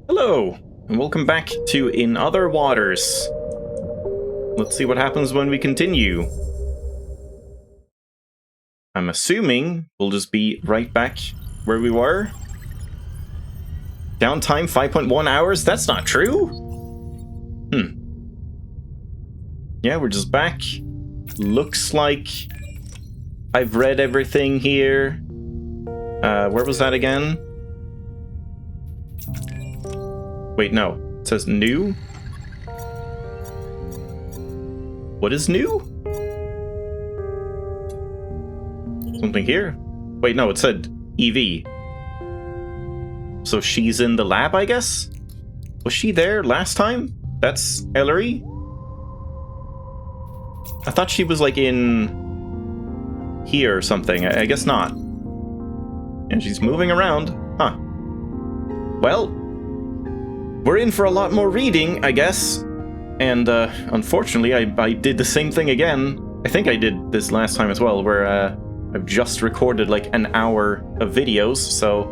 Hello, and welcome back to In Other Waters. Let's see what happens when we continue. I'm assuming we'll just be right back where we were. Downtime 5.1 hours? That's not true? Yeah, we're just back. Looks like I've read everything here. Where was that again? Wait, no. It says new? What is new? Something here? Wait, no, it said EV. So she's in the lab, I guess? Was she there last time? That's Ellery? I thought she was like in here or something. I guess not. And she's moving around. Huh. Well, we're in for a lot more reading, I guess. And unfortunately, I did the same thing again. I think I did this last time as well, where I've just recorded like an hour of videos, so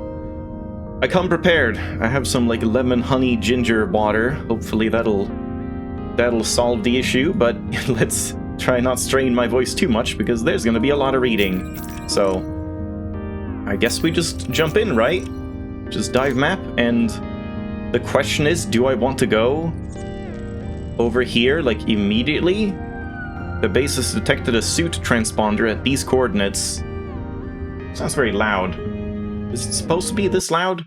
I come prepared. I have some like lemon honey ginger water. Hopefully that'll solve the issue, but let's try not strain my voice too much because there's gonna be a lot of reading. So I guess we just jump in, right? Just dive map, and the question is, do I want to go over here like immediately? The base has detected a suit transponder at these coordinates. Sounds very loud. Is it supposed to be this loud? I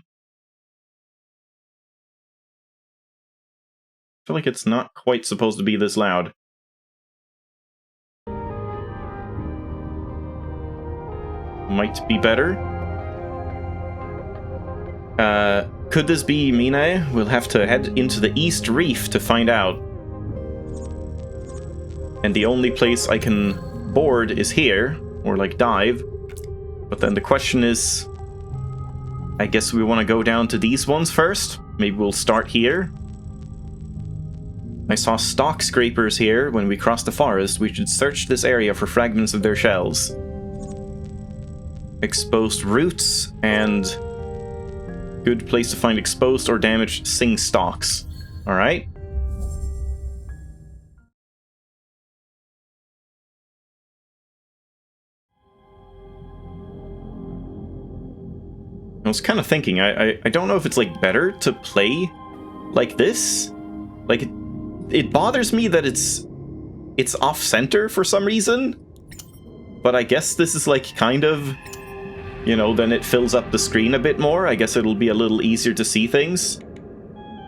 feel like it's not quite supposed to be this loud. Might be better. Could this be Minae? We'll have to head into the East Reef to find out. And the only place I can board is here, or like dive. But then the question is, I guess we want to go down to these ones first? Maybe we'll start here? I saw stock scrapers here when we crossed the forest. We should search this area for fragments of their shells. Exposed roots and good place to find exposed or damaged sing stalks. Alright. I was kind of thinking, I don't know if it's like better to play like this. Like it bothers me that it's off-center for some reason. But I guess this is like kind of, you know, then it fills up the screen a bit more. I guess it'll be a little easier to see things.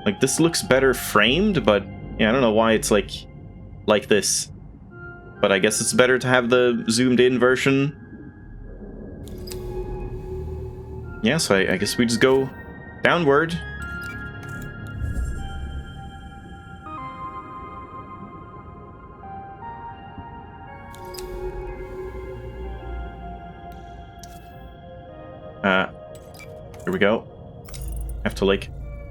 Like this looks better framed, but yeah, I don't know why it's like this. But I guess it's better to have the zoomed in version. Yeah, so I guess we just go downward. Here we go. Have to like...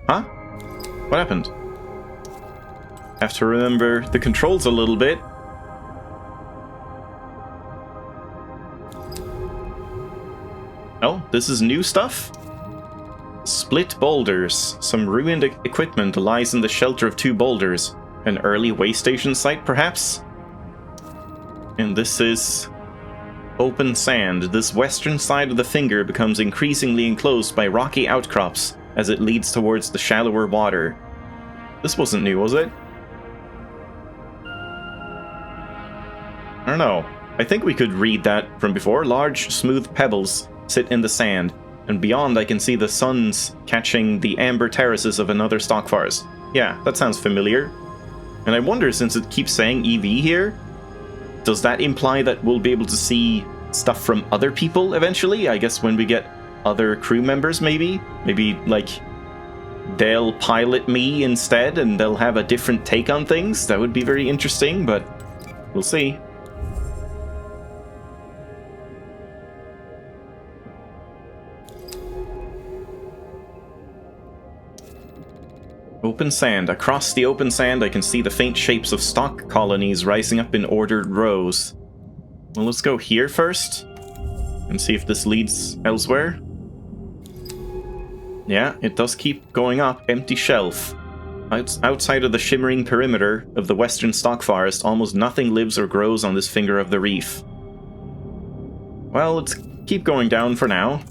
Huh? What happened? Have to remember the controls a little bit. Oh, this is new stuff? Split boulders. Some ruined equipment lies in the shelter of two boulders. An early way station site, perhaps? And this is... open sand. This western side of the finger becomes increasingly enclosed by rocky outcrops as it leads towards the shallower water. This wasn't new, was it? I don't know. I think we could read that from before. Large, smooth pebbles sit in the sand, and beyond I can see the suns catching the amber terraces of another stock forest. Yeah, that sounds familiar. And I wonder, since it keeps saying EV here, does that imply that we'll be able to see stuff from other people eventually? I guess when we get other crew members, maybe? Maybe, like, they'll pilot me instead and they'll have a different take on things? That would be very interesting, but we'll see. Open sand. Across the open sand, I can see the faint shapes of stock colonies rising up in ordered rows. Well, let's go here first and see if this leads elsewhere. Yeah, it does keep going up. Empty shelf. Outside of the shimmering perimeter of the western stock forest, almost nothing lives or grows on this finger of the reef. Well, let's keep going down for now.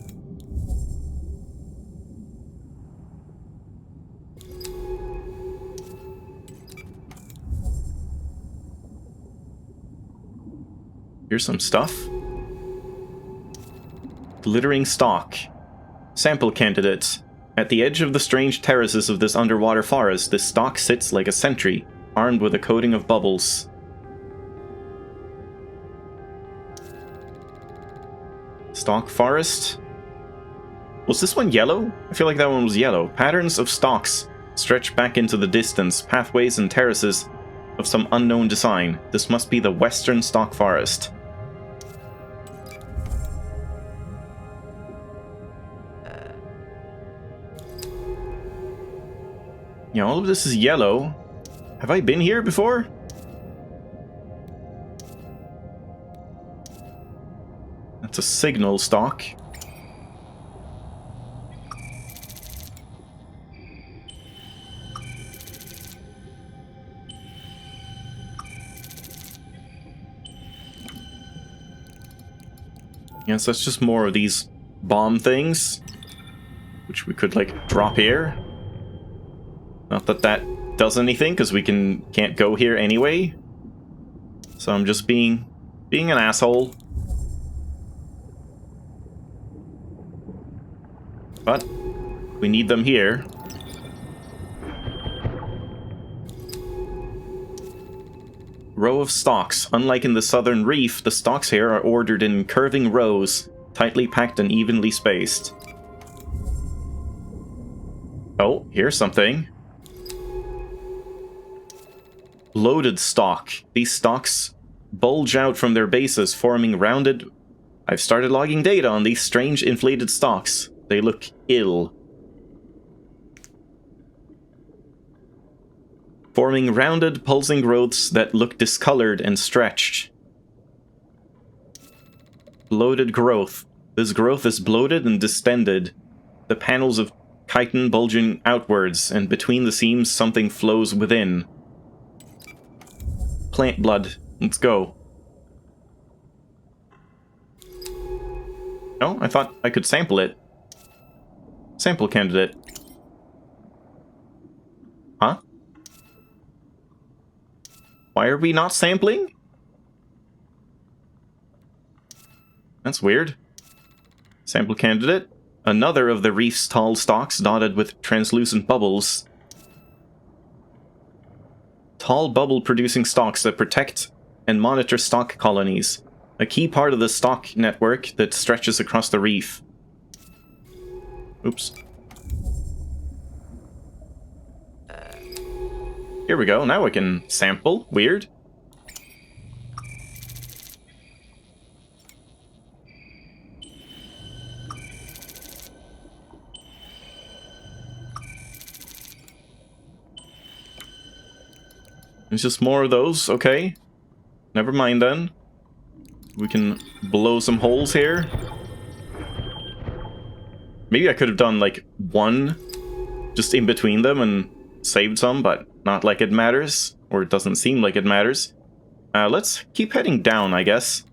Here's some stuff. Glittering stock. Sample candidates. At the edge of the strange terraces of this underwater forest, this stock sits like a sentry, armed with a coating of bubbles. Stock forest. Was this one yellow? I feel like that one was yellow. Patterns of stalks stretch back into the distance, pathways and terraces of some unknown design. This must be the western stock forest. Yeah, all of this is yellow. Have I been here before? That's a signal stock. Yes, that's just more of these bomb things, which we could, like, drop here. Not that that does anything, because we can't go here anyway. So I'm just being an asshole. But we need them here. Row of stalks. Unlike in the southern reef, the stalks here are ordered in curving rows, tightly packed and evenly spaced. Oh, here's something. Loaded stalk. These stalks bulge out from their bases, forming rounded... I've started logging data on these strange inflated stalks. They look ill. Forming rounded, pulsing growths that look discolored and stretched. Bloated growth. This growth is bloated and distended. The panels of chitin bulging outwards, and between the seams something flows within. Plant blood. Let's go. Oh, I thought I could sample it. Sample candidate. Huh? Why are we not sampling? That's weird. Sample candidate. Another of the reef's tall stalks dotted with translucent bubbles. Tall bubble-producing stalks that protect and monitor stock colonies. A key part of the stock network that stretches across the reef. Oops. Here we go, now we can sample. Weird. It's just more of those, okay. Never mind then. We can blow some holes here. Maybe I could have done, like, one just in between them and saved some, but not like it matters. Or it doesn't seem like it matters. Let's keep heading down, I guess.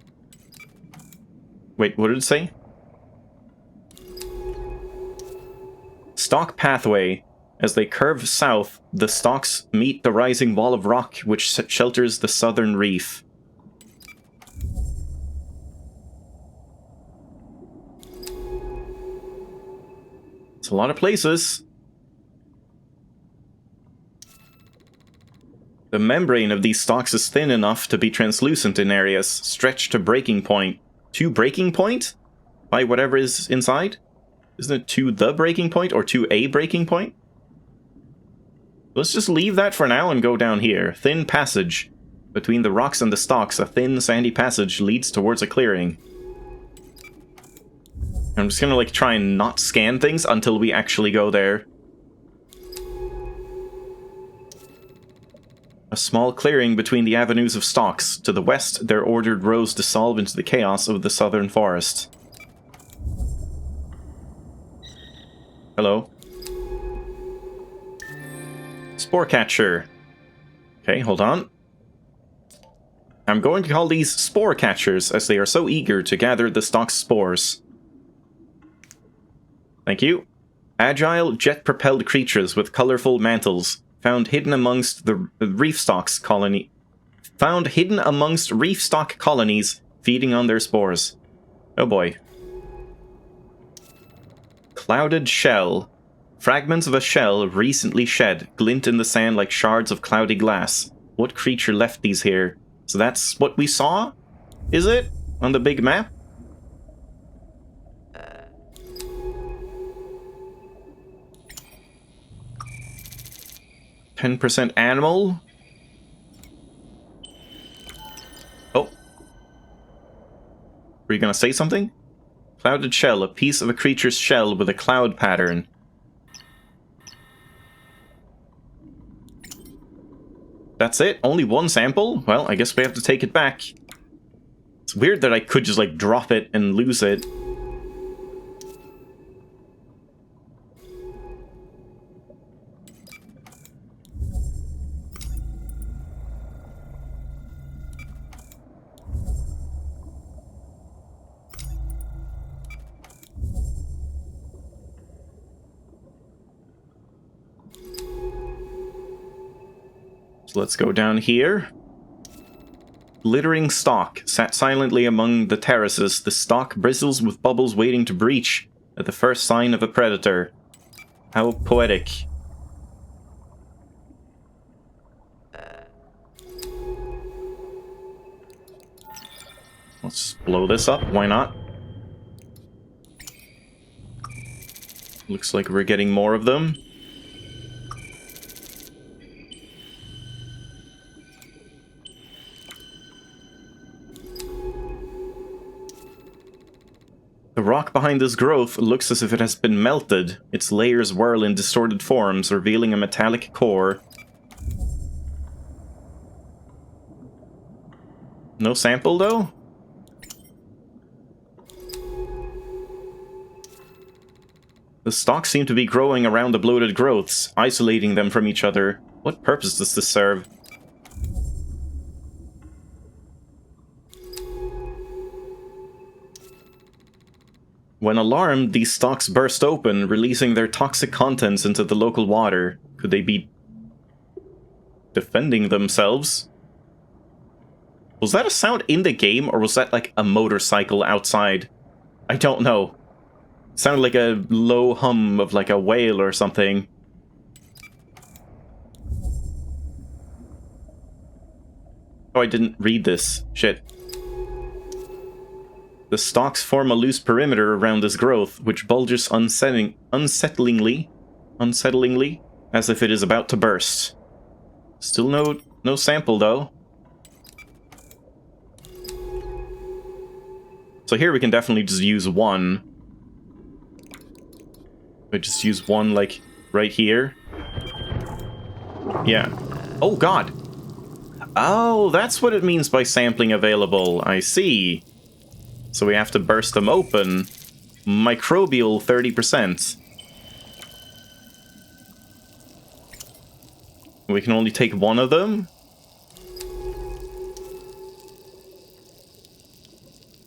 Wait, what did it say? Stock pathway. As they curve south, the stalks meet the rising wall of rock which shelters the southern reef. It's a lot of places. The membrane of these stalks is thin enough to be translucent in areas, stretched to breaking point. To breaking point? By whatever is inside? Isn't it to the breaking point or to a breaking point? Let's just leave that for now and go down here. Thin passage. Between the rocks and the stalks, a thin sandy passage leads towards a clearing. I'm just gonna, like, try and not scan things until we actually go there. A small clearing between the avenues of stalks. To the west, their ordered rows dissolve into the chaos of the southern forest. Hello. Spore catcher. Okay, hold on. I'm going to call these spore catchers, as they are so eager to gather the stock's spores. Thank you. Agile, jet-propelled creatures with colorful mantles, found hidden amongst the reef stocks colony. Found hidden amongst reef stock colonies, feeding on their spores. Oh boy. Clouded shell. Fragments of a shell recently shed glint in the sand like shards of cloudy glass. What creature left these here? So that's what we saw? Is it? On the big map? 10% animal? Oh. Were you gonna say something? Clouded shell, a piece of a creature's shell with a cloud pattern. That's it? Only one sample? Well, I guess we have to take it back. It's weird that I could just, like, drop it and lose it. So let's go down here. Glittering stalk sat silently among the terraces. The stalk bristles with bubbles waiting to breach at the first sign of a predator. How poetic. Let's blow this up, why not? Looks like we're getting more of them. The rock behind this growth looks as if it has been melted. Its layers whirl in distorted forms, revealing a metallic core. No sample, though? The stalks seem to be growing around the bloated growths, isolating them from each other. What purpose does this serve? When alarmed, these stalks burst open, releasing their toxic contents into the local water. Could they be defending themselves? Was that a sound in the game, or was that like a motorcycle outside? I don't know. It sounded like a low hum of like a whale or something. Oh, I didn't read this. Shit. The stalks form a loose perimeter around this growth, which bulges unsettlingly, as if it is about to burst. Still no sample, though. So here we can definitely just use one. I just use one, like, right here. Yeah. Oh, God! Oh, that's what it means by sampling available. I see. So we have to burst them open. Microbial 30%. We can only take one of them.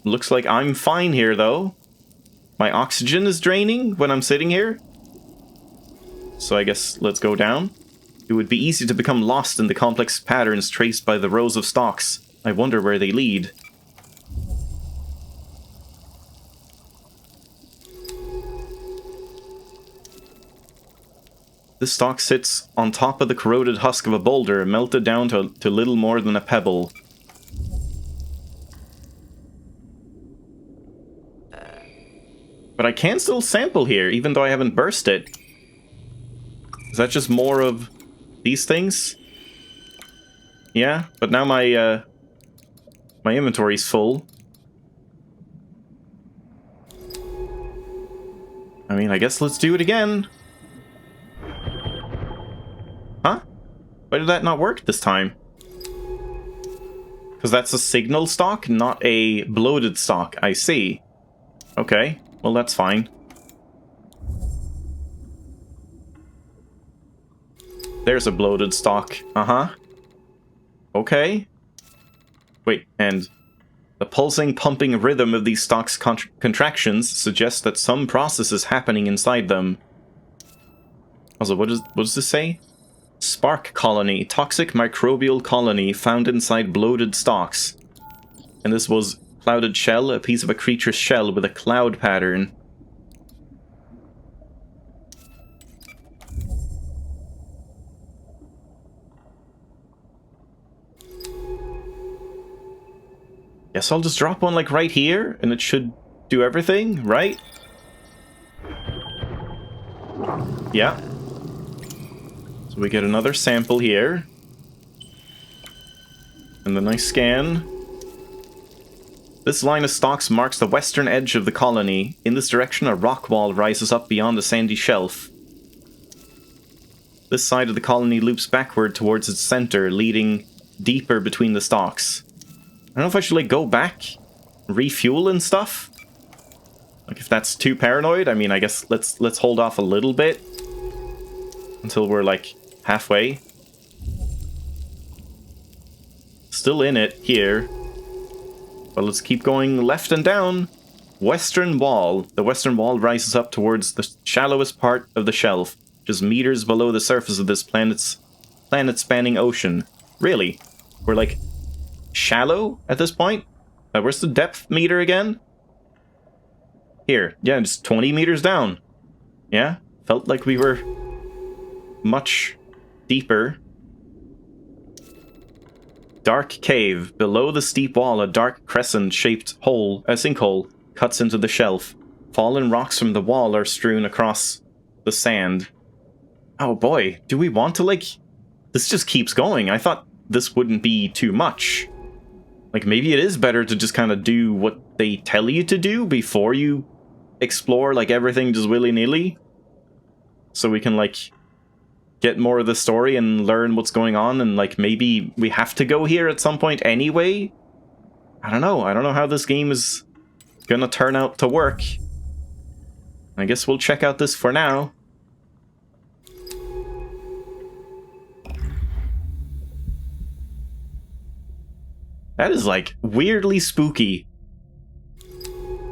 Looks like I'm fine here, though. My oxygen is draining when I'm sitting here. So I guess let's go down. It would be easy to become lost in the complex patterns traced by the rows of stalks. I wonder where they lead. This stalk sits on top of the corroded husk of a boulder, melted down to little more than a pebble. But I can still sample here, even though I haven't burst it. Is that just more of these things? Yeah, but now my my inventory's full. I mean, I guess let's do it again. Huh? Why did that not work this time? Because that's a signal stock, not a bloated stock. I see. Okay, well that's fine. There's a bloated stalk. Uh-huh. Okay. Wait, and the pulsing, pumping rhythm of these stalks' contractions suggests that some process is happening inside them. Also, what does this say? Spark colony. Toxic microbial colony found inside bloated stalks. And this was clouded shell, a piece of a creature's shell with a cloud pattern. Guess I'll just drop one like right here, and it should do everything, right? Yeah. So we get another sample here. And then I scan. This line of stalks marks the western edge of the colony. In this direction, a rock wall rises up beyond the sandy shelf. This side of the colony loops backward towards its center, leading deeper between the stalks. I don't know if I should, like, go back, refuel and stuff. Like, if that's too paranoid, I mean, I guess let's hold off a little bit until we're, like, halfway. Still in it here. But let's keep going left and down. Western wall. The western wall rises up towards the shallowest part of the shelf, just meters below the surface of this planet-spanning ocean. Really? We're, like, shallow at this point? Where's the depth meter again? Here. Yeah, just 20 meters down. Yeah? Felt like we were much deeper. Dark cave. Below the steep wall, a dark crescent-shaped hole, a sinkhole, cuts into the shelf. Fallen rocks from the wall are strewn across the sand. Oh boy, do we want to, like... This just keeps going. I thought this wouldn't be too much. Like, maybe it is better to just kind of do what they tell you to do before you explore, like, everything just willy-nilly. So we can, like, get more of the story and learn what's going on, and, like, maybe we have to go here at some point anyway? I don't know. I don't know how this game is gonna turn out to work. I guess we'll check out this for now. That is, like, weirdly spooky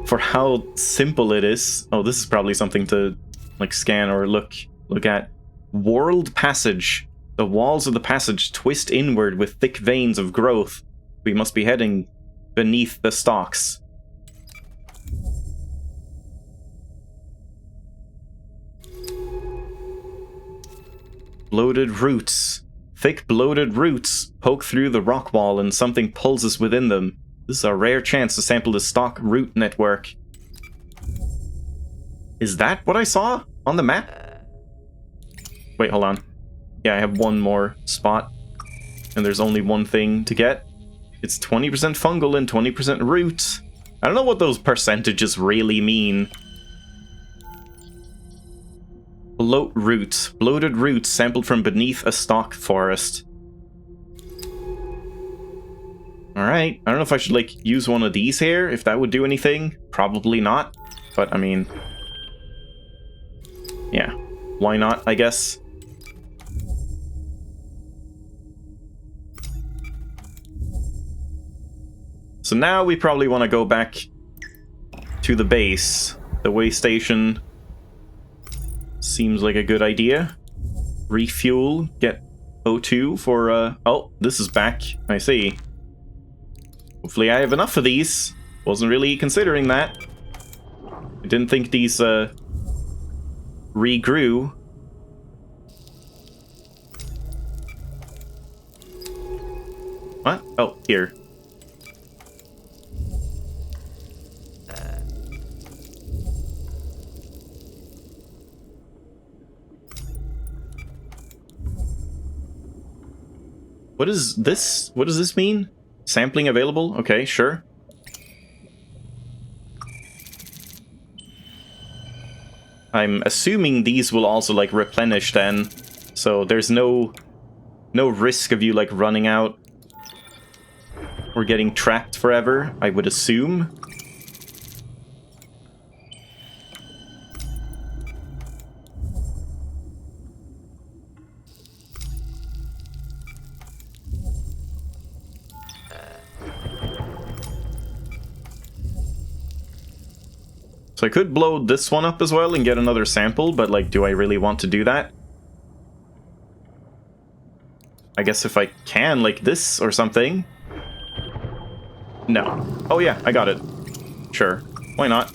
for how simple it is. Oh, this is probably something to, like, scan or look at. World passage. The walls of the passage twist inward with thick veins of growth. We must be heading beneath the stalks. Bloated roots. Thick bloated roots poke through the rock wall and something pulses within them. This is a rare chance to sample the stalk root network. Is that what I saw on the map? Wait, hold on. Yeah, I have one more spot. And there's only one thing to get. It's 20% fungal and 20% root. I don't know what those percentages really mean. Bloat roots. Bloated roots sampled from beneath a stalk forest. Alright, I don't know if I should, like, use one of these here, if that would do anything. Probably not. But, I mean... yeah. Why not, I guess? So now we probably want to go back to the base. The way station seems like a good idea. Refuel, get O2 for, oh, this is back. I see. Hopefully I have enough of these. Wasn't really considering that. I didn't think these, regrew. What? Oh, here. What is this? What does this mean? Sampling available? Okay, sure. I'm assuming these will also, like, replenish then. So there's no risk of you, like, running out or getting trapped forever, I would assume. So I could blow this one up as well and get another sample, but, like, do I really want to do that? I guess if I can, like this or something. No. Oh yeah, I got it. Sure. Why not?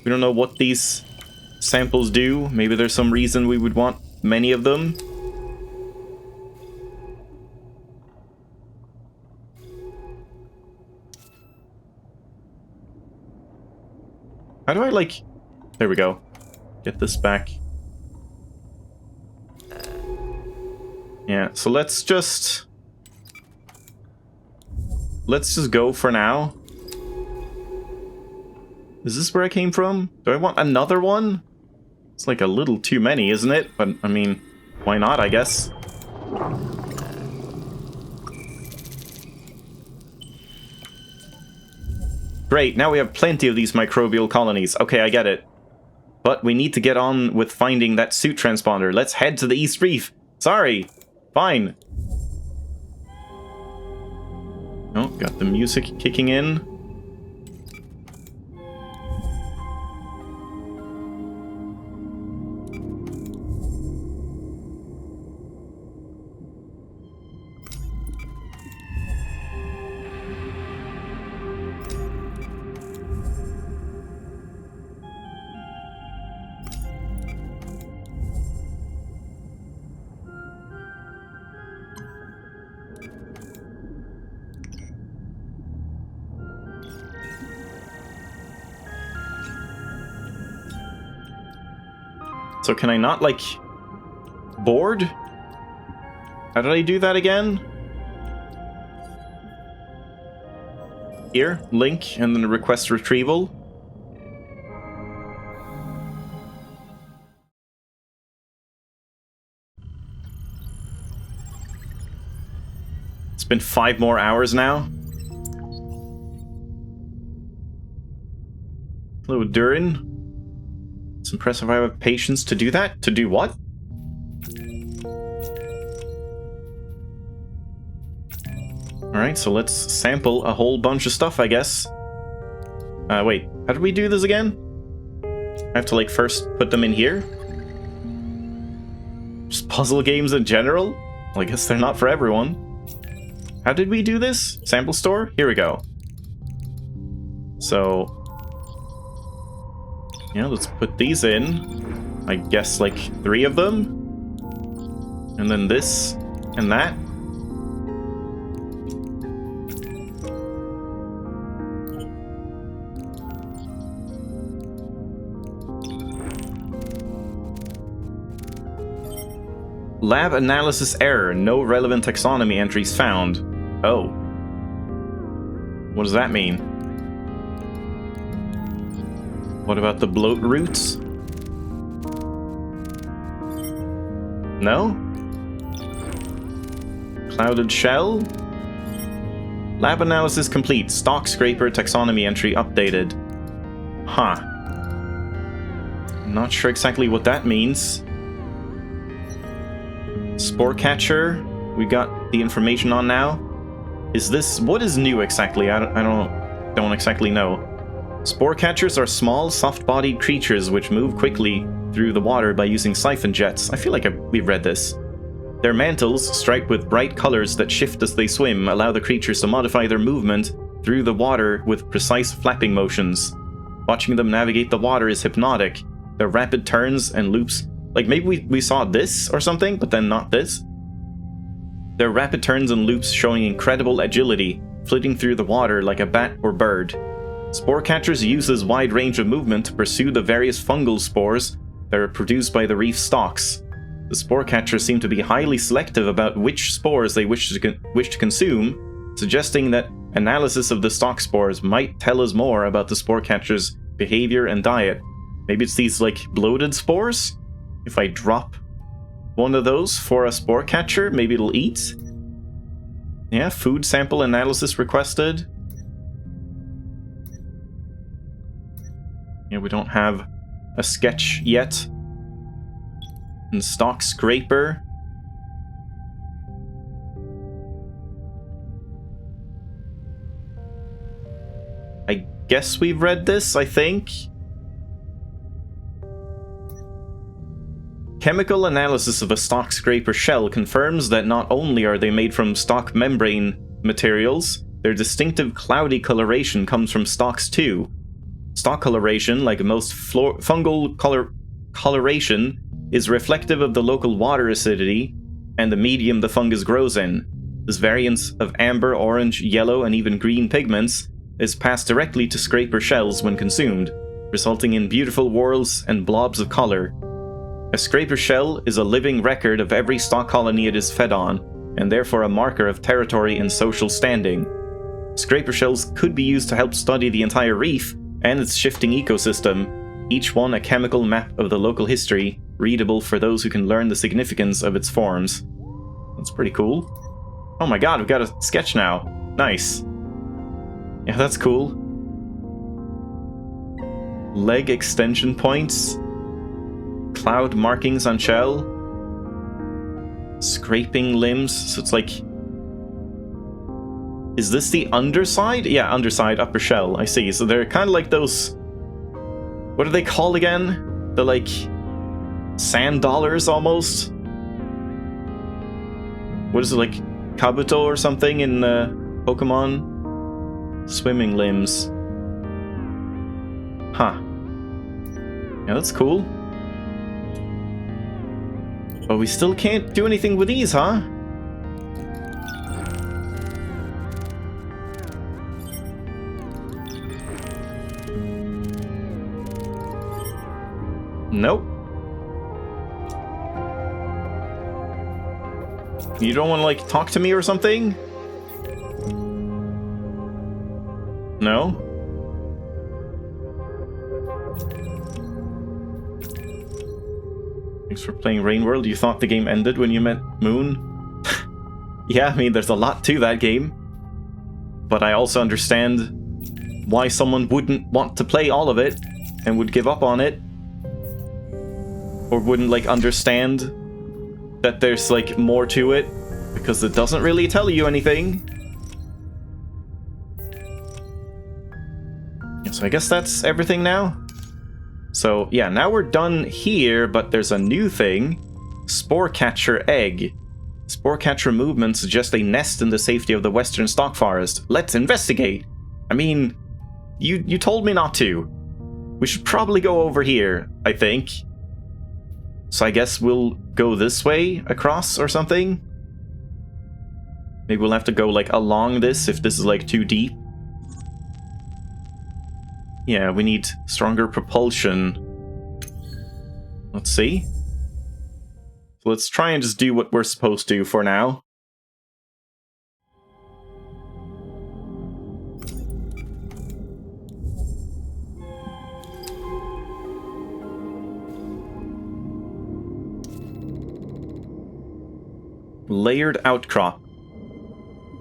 We don't know what these samples do. Maybe there's some reason we would want many of them. How do I, like... There we go. Get this back. Yeah, so let's just go for now. Is this where I came from? Do I want another one? It's like a little too many, isn't it? But, I mean, why not, I guess? Great, now we have plenty of these microbial colonies. Okay, I get it. But we need to get on with finding that suit transponder. Let's head to the East Reef. Sorry. Fine. Oh, got the music kicking in. So can I not, like, board? How did I do that again? Here, link, and then request retrieval. It's been 5 more hours now. Hello, Durin. It's impressive I have patience to do that. To do what? Alright, so let's sample a whole bunch of stuff, I guess. Wait, how did we do this again? I have to, like, first put them in here? Just puzzle games in general? Well, I guess they're not for everyone. How did we do this? Sample store? Here we go. So... yeah, let's put these in. I guess, like, 3 of them. And then this and that. Lab analysis error. No relevant taxonomy entries found. Oh. What does that mean? What about the bloat roots? No? Clouded shell? Lab analysis complete. Stock scraper taxonomy entry updated. Huh. Not sure exactly what that means. Spore catcher. We got the information on now. Is this... what is new exactly? I don't exactly know. Spore catchers are small, soft-bodied creatures which move quickly through the water by using siphon jets. I feel like we've read this. Their mantles, striped with bright colors that shift as they swim, allow the creatures to modify their movement through the water with precise flapping motions. Watching them navigate the water is hypnotic. Their rapid turns and loops... like, maybe we saw this or something, but then not this? Their rapid turns and loops showing incredible agility, flitting through the water like a bat or bird. Spore catchers use this wide range of movement to pursue the various fungal spores that are produced by the reef stalks. The spore catchers seem to be highly selective about which spores they wish to consume, suggesting that analysis of the stalk spores might tell us more about the spore catcher's behavior and diet. Maybe it's these, like, bloated spores? If I drop one of those for a spore catcher, maybe it'll eat? Yeah, food sample analysis requested. Yeah, we don't have a sketch yet. And stock scraper. I guess we've read this, I think. Chemical analysis of a stock scraper shell confirms that not only are they made from stock membrane materials, their distinctive cloudy coloration comes from stalks too. Stock coloration, like most fungal coloration, is reflective of the local water acidity and the medium the fungus grows in. This variance of amber, orange, yellow, and even green pigments is passed directly to scraper shells when consumed, resulting in beautiful whorls and blobs of color. A scraper shell is a living record of every stock colony it is fed on, and therefore a marker of territory and social standing. Scraper shells could be used to help study the entire reef and its shifting ecosystem, each one a chemical map of the local history, readable for those who can learn the significance of its forms. That's pretty cool. Oh my god, we've got a sketch now. Nice. Yeah, that's cool. Leg extension points. Cloud markings on shell. Scraping limbs, so it's like... Is this the underside? Yeah, underside, upper shell, I see. So they're kind of like those... What are they called again? The like... sand dollars, almost? What is it, like Kabuto or something in Pokemon? Swimming limbs. Huh. Yeah, that's cool. But we still can't do anything with these, huh? Nope. You don't want to, like, talk to me or something? No? Thanks for playing Rain World. You thought the game ended when you met Moon? Yeah, I mean, there's a lot to that game. But I also understand why someone wouldn't want to play all of it and would give up on it. Or wouldn't, like, understand that there's, like, more to it, because it doesn't really tell you anything. So I guess that's everything now? So, yeah, now we're done here, but there's a new thing. Spore Catcher Egg. Spore Catcher movement suggests a nest in the safety of the western stock forest. Let's investigate! I mean, you told me not to. We should probably go over here, I think. So I guess we'll go this way across or something? Maybe we'll have to go, like, along this if this is, like, too deep. Yeah, we need stronger propulsion. Let's see. So let's try and just do what we're supposed to for now. Layered outcrop.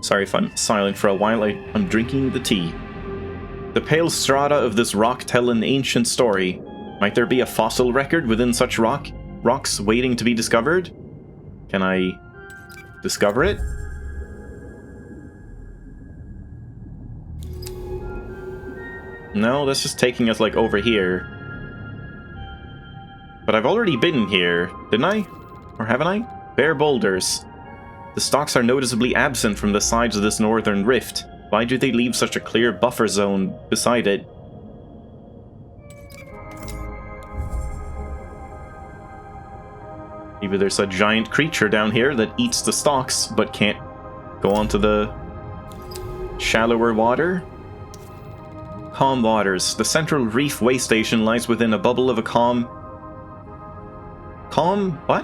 Sorry if I'm silent for a while, I'm drinking the tea. The pale strata of this rock tell an ancient story. Might there be a fossil record within such rocks waiting to be discovered? Can I discover it? No, that's just taking us, like, over here. But I've already been here, didn't I? Or haven't I? Bare boulders. The stalks are noticeably absent from the sides of this northern rift. Why do they leave such a clear buffer zone beside it? Maybe there's a giant creature down here that eats the stalks, but can't go onto the shallower water? Calm waters. The central reef way station lies within a bubble of a calm... Calm? What?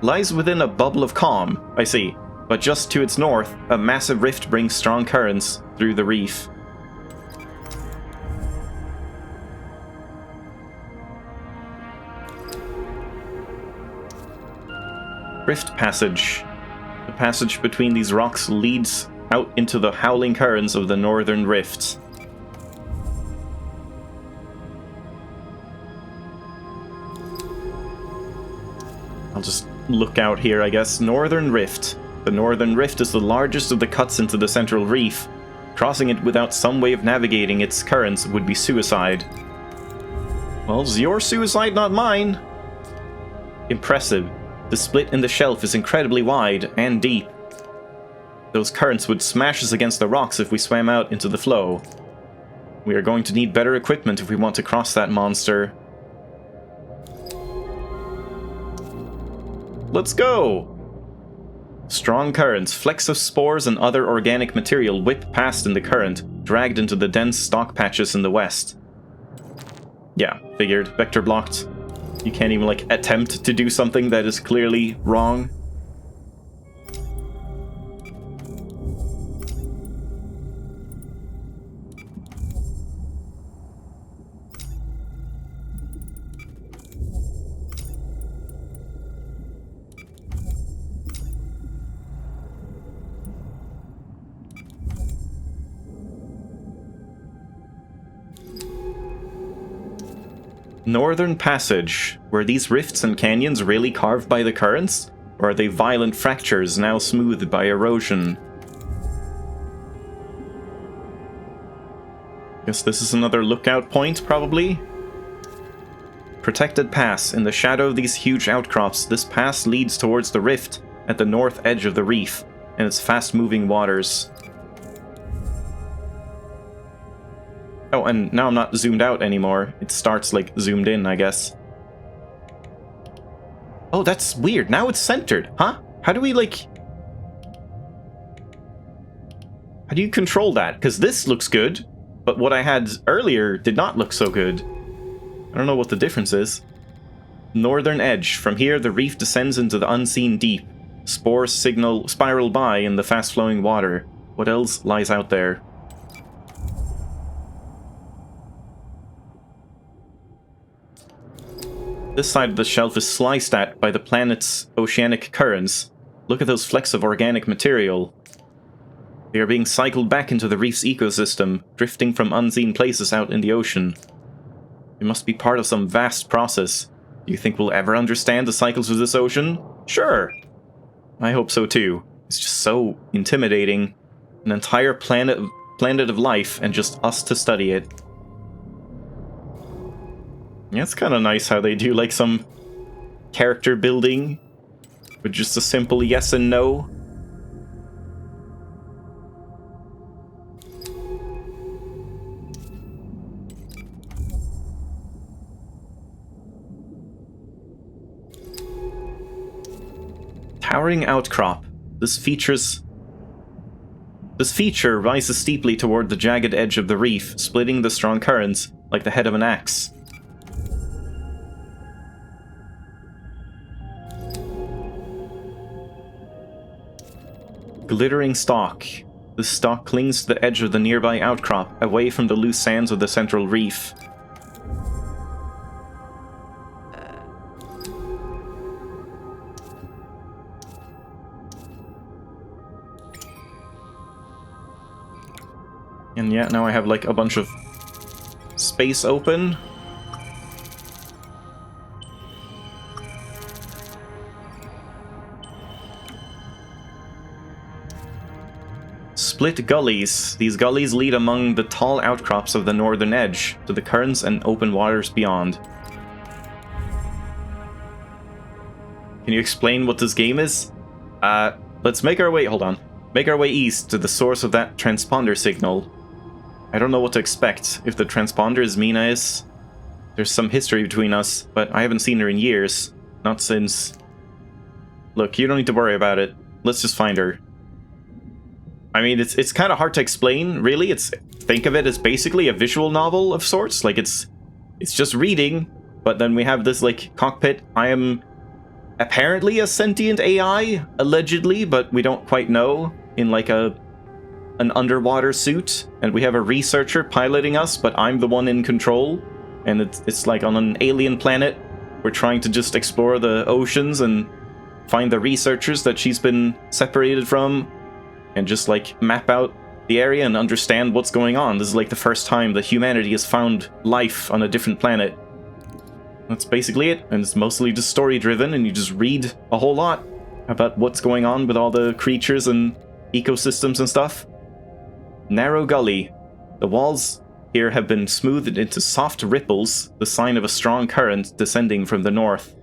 Lies within a bubble of calm, I see. But just to its north, a massive rift brings strong currents through the reef. Rift Passage. The passage between these rocks leads out into the howling currents of the northern rift. I'll just look out here, I guess. Northern Rift. The Northern Rift is the largest of the cuts into the central reef. Crossing it without some way of navigating its currents would be suicide. Well, it's your suicide, not mine. Impressive. The split in the shelf is incredibly wide and deep. Those currents would smash us against the rocks if we swam out into the flow. We are going to need better equipment if we want to cross that monster. Let's go! Strong currents, flecks of spores and other organic material whip past in the current, dragged into the dense stalk patches in the west. Yeah, figured. Vector blocked. You can't even, like, attempt to do something that is clearly wrong. Northern Passage. Were these rifts and canyons really carved by the currents? Or are they violent fractures now smoothed by erosion? Guess this is another lookout point, probably? Protected pass. In the shadow of these huge outcrops, this pass leads towards the rift at the north edge of the reef and its fast-moving waters. Oh, and now I'm not zoomed out anymore. It starts, like, zoomed in, I guess. Oh, that's weird. Now it's centered. Huh? How do we, like... How do you control that? Because this looks good, but what I had earlier did not look so good. I don't know what the difference is. Northern edge. From here, the reef descends into the unseen deep. Spores spiral by in the fast-flowing water. What else lies out there? This side of the shelf is sliced at by the planet's oceanic currents. Look at those flecks of organic material. They are being cycled back into the reef's ecosystem, drifting from unseen places out in the ocean. It must be part of some vast process. Do you think we'll ever understand the cycles of this ocean? Sure! I hope so too. It's just so intimidating. An entire planet of life, and just us to study it. Yeah, it's kind of nice how they do, like, some character building with just a simple yes and no. Towering outcrop. This feature rises steeply toward the jagged edge of the reef, splitting the strong currents like the head of an axe. Glittering stalk. The stalk clings to the edge of the nearby outcrop, away from the loose sands of the central reef. And yeah, now I have, like, a bunch of space open. Split gullies. These gullies lead among the tall outcrops of the northern edge, to the currents and open waters beyond. Can you explain what this game is? Let's make our way... Hold on. Make our way east to the source of that transponder signal. I don't know what to expect. If the transponder is Minae's, there's some history between us, but I haven't seen her in years. Not since... Look, you don't need to worry about it. Let's just find her. I mean, it's kind of hard to explain, really. Think of it as basically a visual novel of sorts. Like, it's just reading, but then we have this, like, cockpit. I am apparently a sentient AI, allegedly, but we don't quite know, in, like, an underwater suit. And we have a researcher piloting us, but I'm the one in control. And it's like on an alien planet. We're trying to just explore the oceans and find the researchers that she's been separated from. And just, like, map out the area and understand what's going on. This is, like, the first time that humanity has found life on a different planet. That's basically it, and it's mostly just story-driven, and you just read a whole lot about what's going on with all the creatures and ecosystems and stuff. Narrow gully. The walls here have been smoothed into soft ripples, the sign of a strong current descending from the north.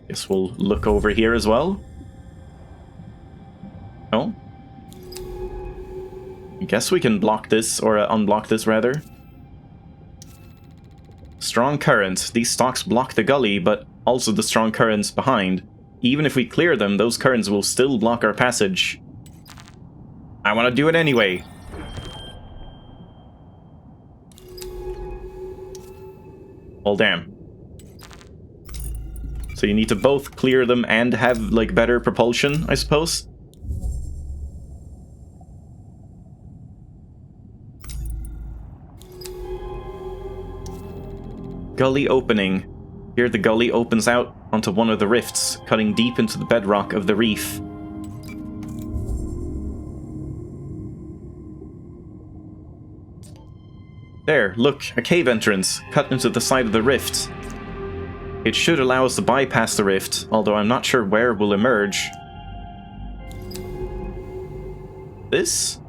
Guess we'll look over here as well. Oh. I guess we can block this, or unblock this rather. Strong current. These stalks block the gully, but also the strong currents behind. Even if we clear them, those currents will still block our passage. I want to do it anyway. Well, damn. So you need to both clear them and have, like, better propulsion, I suppose? Gully opening. Here the gully opens out onto one of the rifts, cutting deep into the bedrock of the reef. There, look, a cave entrance, cut into the side of the rift. It should allow us to bypass the rift, although I'm not sure where we'll emerge. This?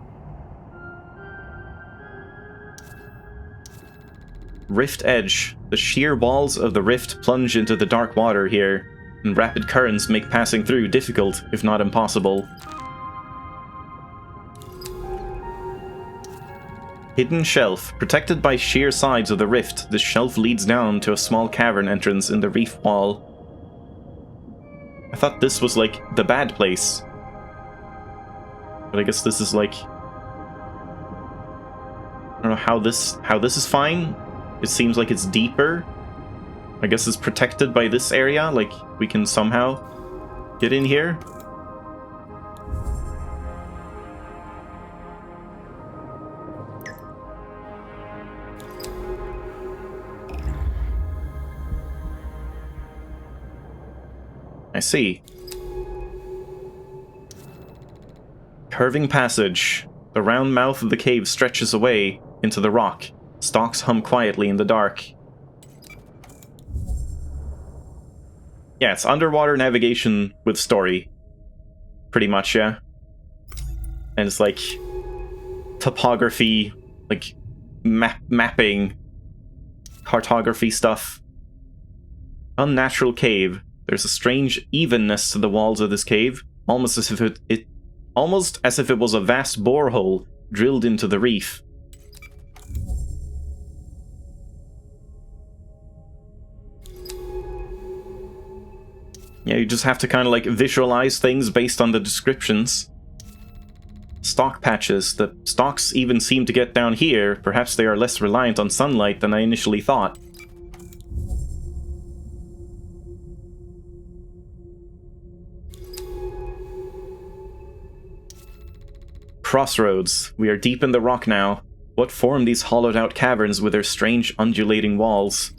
Rift edge. The sheer walls of the rift plunge into the dark water here, and rapid currents make passing through difficult, if not impossible. Hidden shelf. Protected by sheer sides of the rift, this shelf leads down to a small cavern entrance in the reef wall. I thought this was, like, the bad place. But I guess this is, like... I don't know how this is fine. It seems like it's deeper. I guess it's protected by this area, like, we can somehow get in here. I see. Curving passage. The round mouth of the cave stretches away into the rock. Stalks hum quietly in the dark. Yeah, it's underwater navigation with story. Pretty much, yeah. And it's like topography, like mapping, cartography stuff. Unnatural cave. There's a strange evenness to the walls of this cave, almost as if it was a vast borehole drilled into the reef. Yeah, you just have to kind of like visualize things based on the descriptions. Stalk patches. The stalks even seem to get down here. Perhaps they are less reliant on sunlight than I initially thought. Crossroads. We are deep in the rock now. What form these hollowed-out caverns with their strange undulating walls?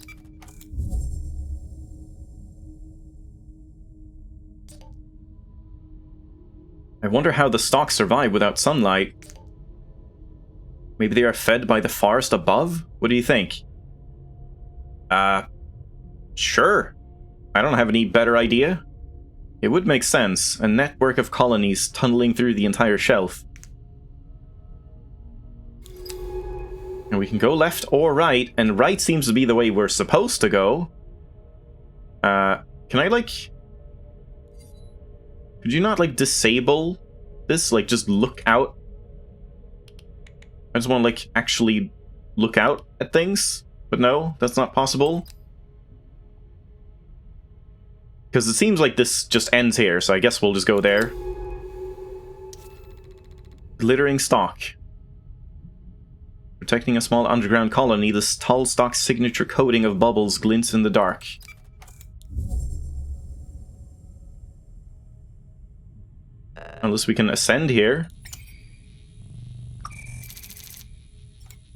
I wonder how the stalks survive without sunlight. Maybe they are fed by the forest above? What do you think? Sure. I don't have any better idea. It would make sense. A network of colonies tunneling through the entire shelf. And we can go left or right, and right seems to be the way we're supposed to go. Can I, like... Could you not, like, disable this? Like, just look out? I just want to, like, actually look out at things? But no, that's not possible. Because it seems like this just ends here, so I guess we'll just go there. Glittering stalk. Protecting a small underground colony, this tall stalk's signature coating of bubbles glints in the dark. Unless we can ascend here.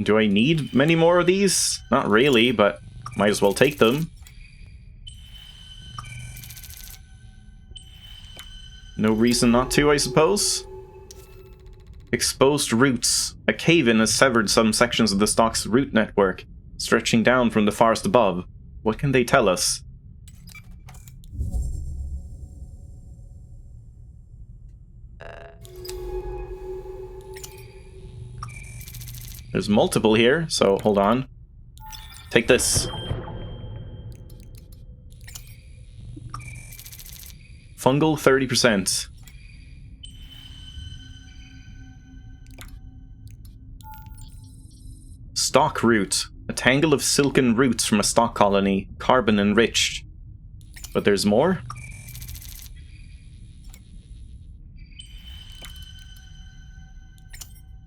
Do I need many more of these? Not really, but might as well take them. No reason not to, I suppose. Exposed roots. A cave-in has severed some sections of the stalk's root network, stretching down from the forest above. What can they tell us? There's multiple here, so hold on. Take this. Fungal 30%. Stalk root. A tangle of silken roots from a stalk colony, carbon enriched. But there's more?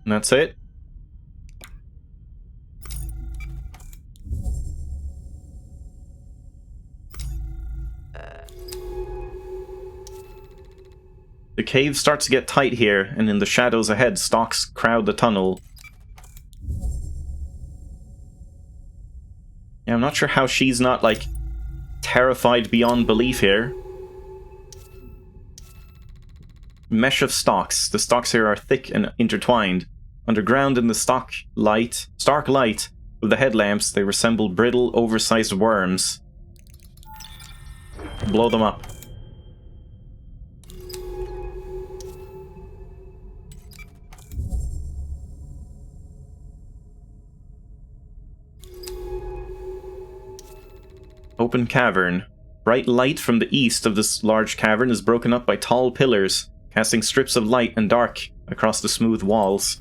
And that's it? The cave starts to get tight here, and in the shadows ahead, stalks crowd the tunnel. Yeah, I'm not sure how she's not, like, terrified beyond belief here. Mesh of stalks. The stalks here are thick and intertwined. Underground in the stark light of the headlamps, they resemble brittle, oversized worms. Blow them up. Open cavern. Bright light from the east of this large cavern is broken up by tall pillars, casting strips of light and dark across the smooth walls.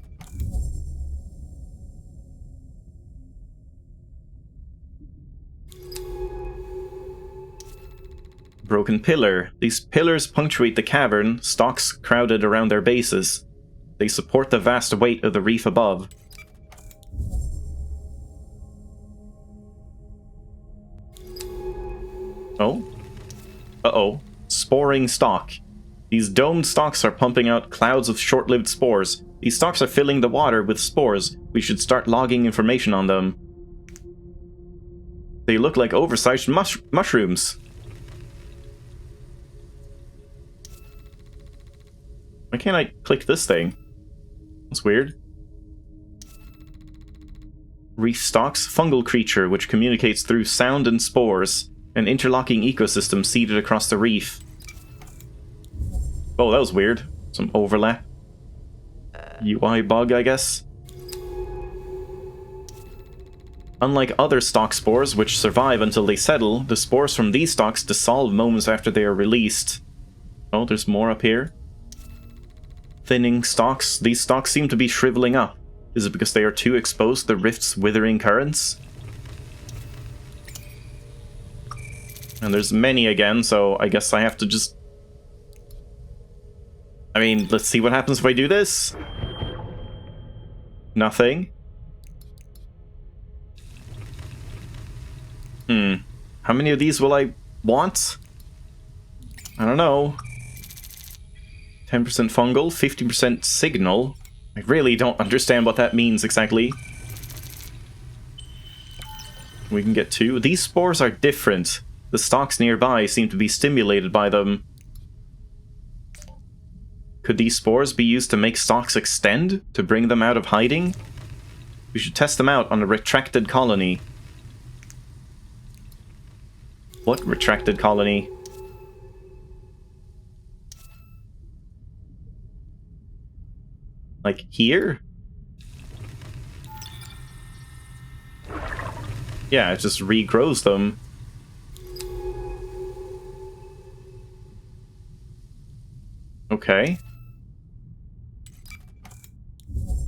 Broken pillar. These pillars punctuate the cavern, stalks crowded around their bases. They support the vast weight of the reef above. Oh? Uh-oh. Sporing stalk. These domed stalks are pumping out clouds of short-lived spores. These stalks are filling the water with spores. We should start logging information on them. They look like oversized mushrooms. Why can't I click this thing? That's weird. Reef stalks, fungal creature which communicates through sound and spores. An interlocking ecosystem seeded across the reef. Oh, that was weird. Some overlap. UI bug, I guess. Unlike other stalk spores, which survive until they settle, the spores from these stalks dissolve moments after they are released. Oh, there's more up here. Thinning stalks. These stalks seem to be shriveling up. Is it because they are too exposed to the rift's withering currents? And there's many again, so I guess I have to just... I mean, let's see what happens if I do this. Nothing. How many of these will I want? I don't know. 10% fungal, 50% signal. I really don't understand what that means exactly. We can get 2. These spores are different. The stalks nearby seem to be stimulated by them. Could these spores be used to make stalks extend? To bring them out of hiding? We should test them out on a retracted colony. What retracted colony? Like here? Yeah, it just regrows them. Okay.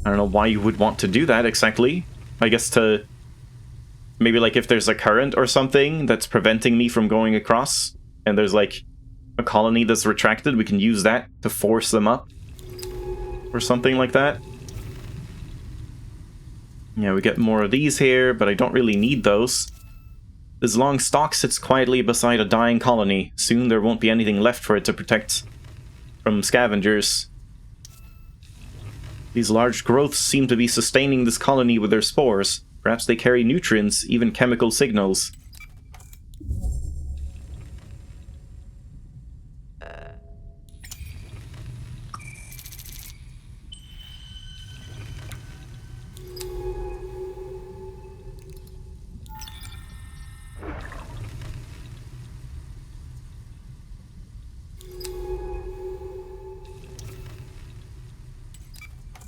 I don't know why you would want to do that exactly. I guess to... Maybe like if there's a current or something that's preventing me from going across, and there's like a colony that's retracted, we can use that to force them up. Or something like that. Yeah, we get more of these here, but I don't really need those. This long stalk sits quietly beside a dying colony. Soon there won't be anything left for it to protect from scavengers. These large growths seem to be sustaining this colony with their spores. Perhaps they carry nutrients, even chemical signals.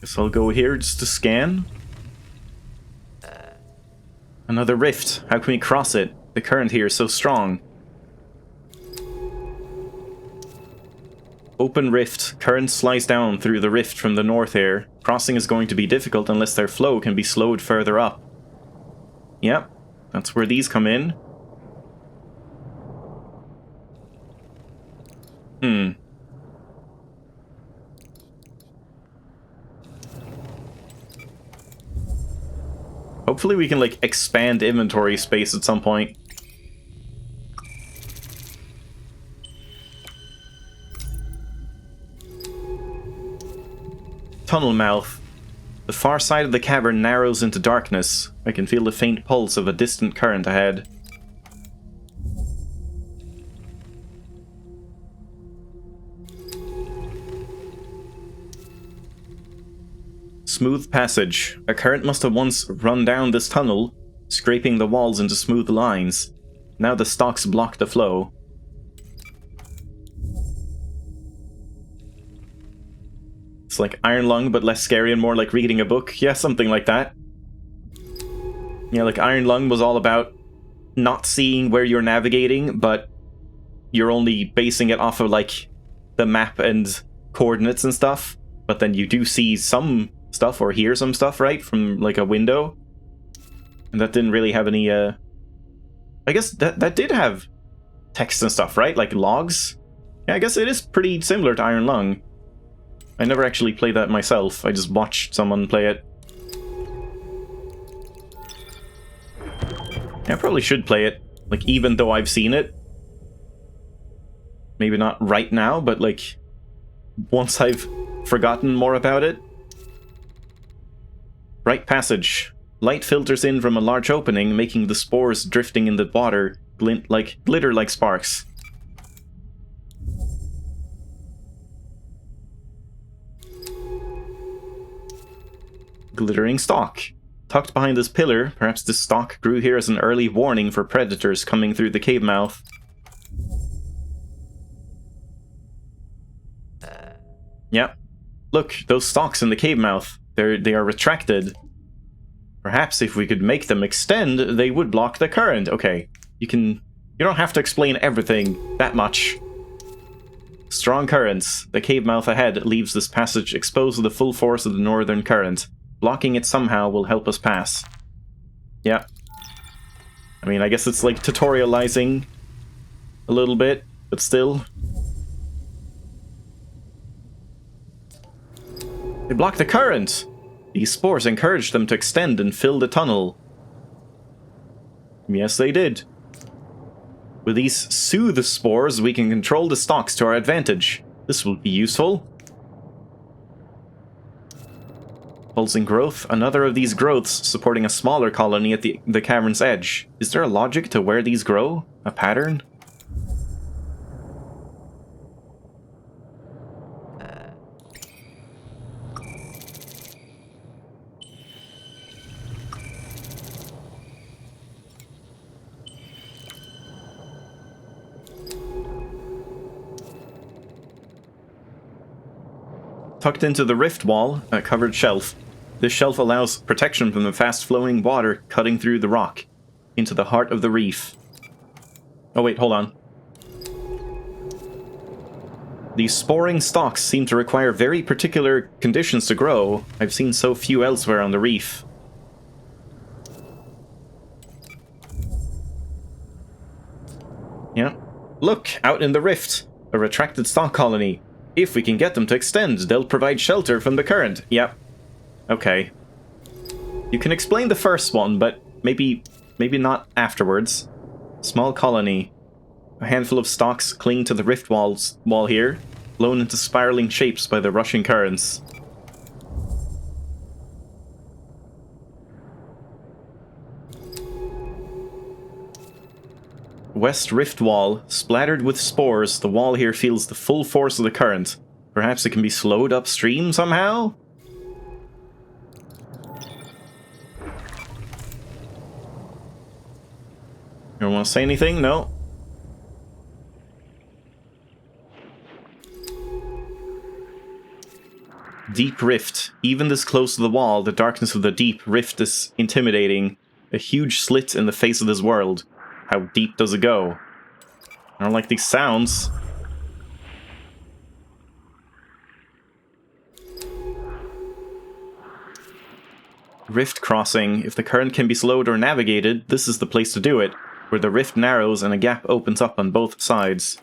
Guess I'll go here just to scan. Another rift. How can we cross it? The current here is so strong. Open rift. Current slice down through the rift from the north here. Crossing is going to be difficult unless their flow can be slowed further up. Yep, that's where these come in. Hopefully we can, like, expand inventory space at some point. Tunnel mouth. The far side of the cavern narrows into darkness. I can feel the faint pulse of a distant current ahead. Smooth passage. A current must have once run down this tunnel, scraping the walls into smooth lines. Now the stalks block the flow. It's like Iron Lung, but less scary and more like reading a book. Yeah, something like that. Yeah, like Iron Lung was all about not seeing where you're navigating, but you're only basing it off of, like, the map and coordinates and stuff. But then you do see some stuff or hear some stuff, right, from, like, a window. And that didn't really have any, I guess that did have text and stuff, right? Like logs? Yeah, I guess it is pretty similar to Iron Lung. I never actually played that myself. I just watched someone play it. Yeah, I probably should play it, like, even though I've seen it. Maybe not right now, but, like, once I've forgotten more about it. Bright passage. Light filters in from a large opening, making the spores drifting in the water glitter like sparks. Glittering stalk. Tucked behind this pillar, perhaps this stalk grew here as an early warning for predators coming through the cave mouth. Yep. Look, those stalks in the cave mouth. They are retracted. Perhaps if we could make them extend, they would block the current. Okay, you don't have to explain everything that much. Strong currents. The cave mouth ahead leaves this passage exposed to the full force of the northern current. Blocking it somehow will help us pass. Yeah. I mean, I guess it's like tutorializing a little bit, but still. They block the current! These spores encouraged them to extend and fill the tunnel. Yes, they did. With these soothe spores, we can control the stalks to our advantage. This will be useful. Pulsing growth. Another of these growths supporting a smaller colony at the cavern's edge. Is there a logic to where these grow? A pattern? Tucked into the rift wall, a covered shelf. This shelf allows protection from the fast-flowing water cutting through the rock into the heart of the reef. Oh wait, hold on. These sporing stalks seem to require very particular conditions to grow. I've seen so few elsewhere on the reef. Yeah. Look, out in the rift. A retracted stalk colony. If we can get them to extend, they'll provide shelter from the current. Yep. Okay. You can explain the first one, but maybe not afterwards. Small colony. A handful of stalks cling to the rift wall here, blown into spiraling shapes by the rushing currents. West rift wall. Splattered with spores, the wall here feels the full force of the current. Perhaps it can be slowed upstream somehow? You don't want to say anything? No? Deep rift. Even this close to the wall, the darkness of the deep rift is intimidating. A huge slit in the face of this world. How deep does it go? I don't like these sounds. Rift crossing. If the current can be slowed or navigated, this is the place to do it, where the rift narrows and a gap opens up on both sides.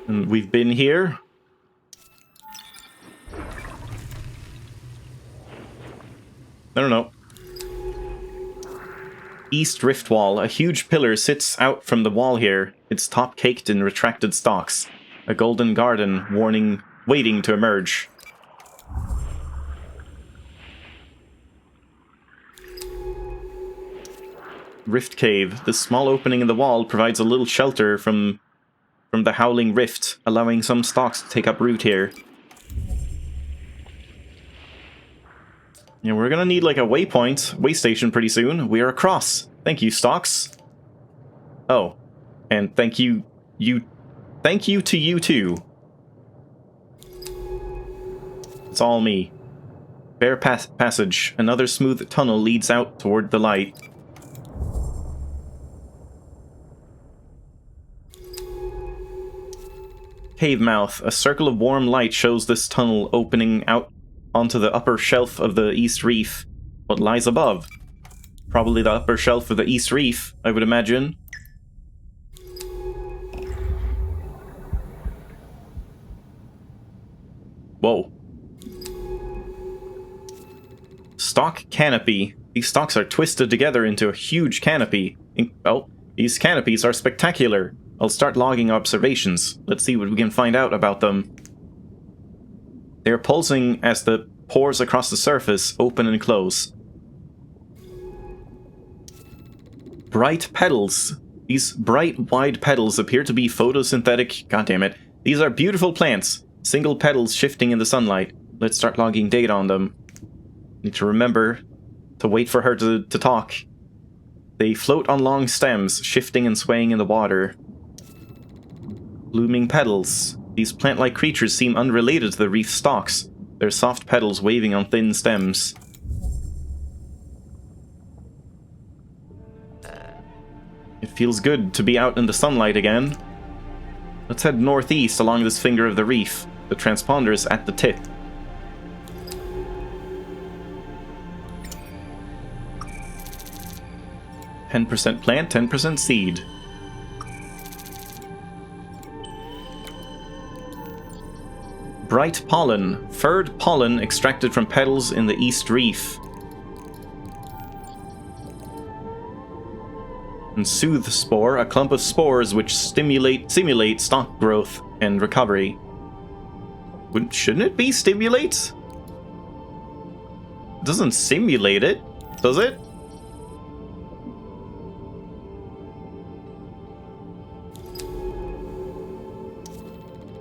And we've been here. I don't know. East Rift Wall. A huge pillar sits out from the wall here, its top caked in retracted stalks. A golden garden waiting to emerge. Rift Cave. This small opening in the wall provides a little shelter from the howling rift, allowing some stalks to take up root here. Yeah, we're gonna need like a way station pretty soon. We are across. Thank you, stalks. Oh, and thank you to you too. It's all me. Bare passage. Another smooth tunnel leads out toward the light. Cave mouth. A circle of warm light shows this tunnel opening out onto the upper shelf of the East Reef. What lies above? Probably the upper shelf of the East Reef, I would imagine. Whoa. Stalk canopy. These stalks are twisted together into a huge canopy. Oh, these canopies are spectacular. I'll start logging observations. Let's see what we can find out about them. They are pulsing as the pores across the surface open and close. Bright petals. These bright, wide petals appear to be photosynthetic. God damn it. These are beautiful plants. Single petals shifting in the sunlight. Let's start logging data on them. Need to remember to wait for her to talk. They float on long stems, shifting and swaying in the water. Blooming petals. These plant-like creatures seem unrelated to the reef stalks, their soft petals waving on thin stems. It feels good to be out in the sunlight again. Let's head northeast along this finger of the reef. The transponder is at the tip. %% plant, 10% seed. Bright pollen. Furred pollen extracted from petals in the East Reef. And soothe spore, a clump of spores which simulate stalk growth and recovery. Shouldn't it be stimulate? It doesn't simulate it, does it?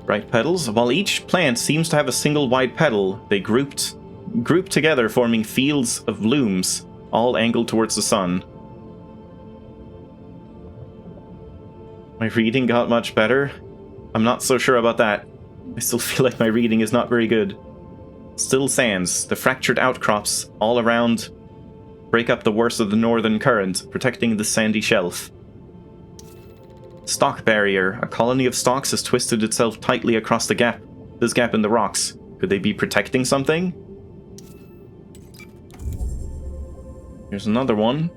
Bright petals. While each plant seems to have a single wide petal, they group together, forming fields of blooms, all angled towards the sun. My reading got much better. I'm not so sure about that. I still feel like my reading is not very good. Still sands. The fractured outcrops all around break up the worst of the northern current, protecting the sandy shelf. Stalk barrier. A colony of stalks has twisted itself tightly across this gap in the rocks. Could they be protecting something? Here's another one.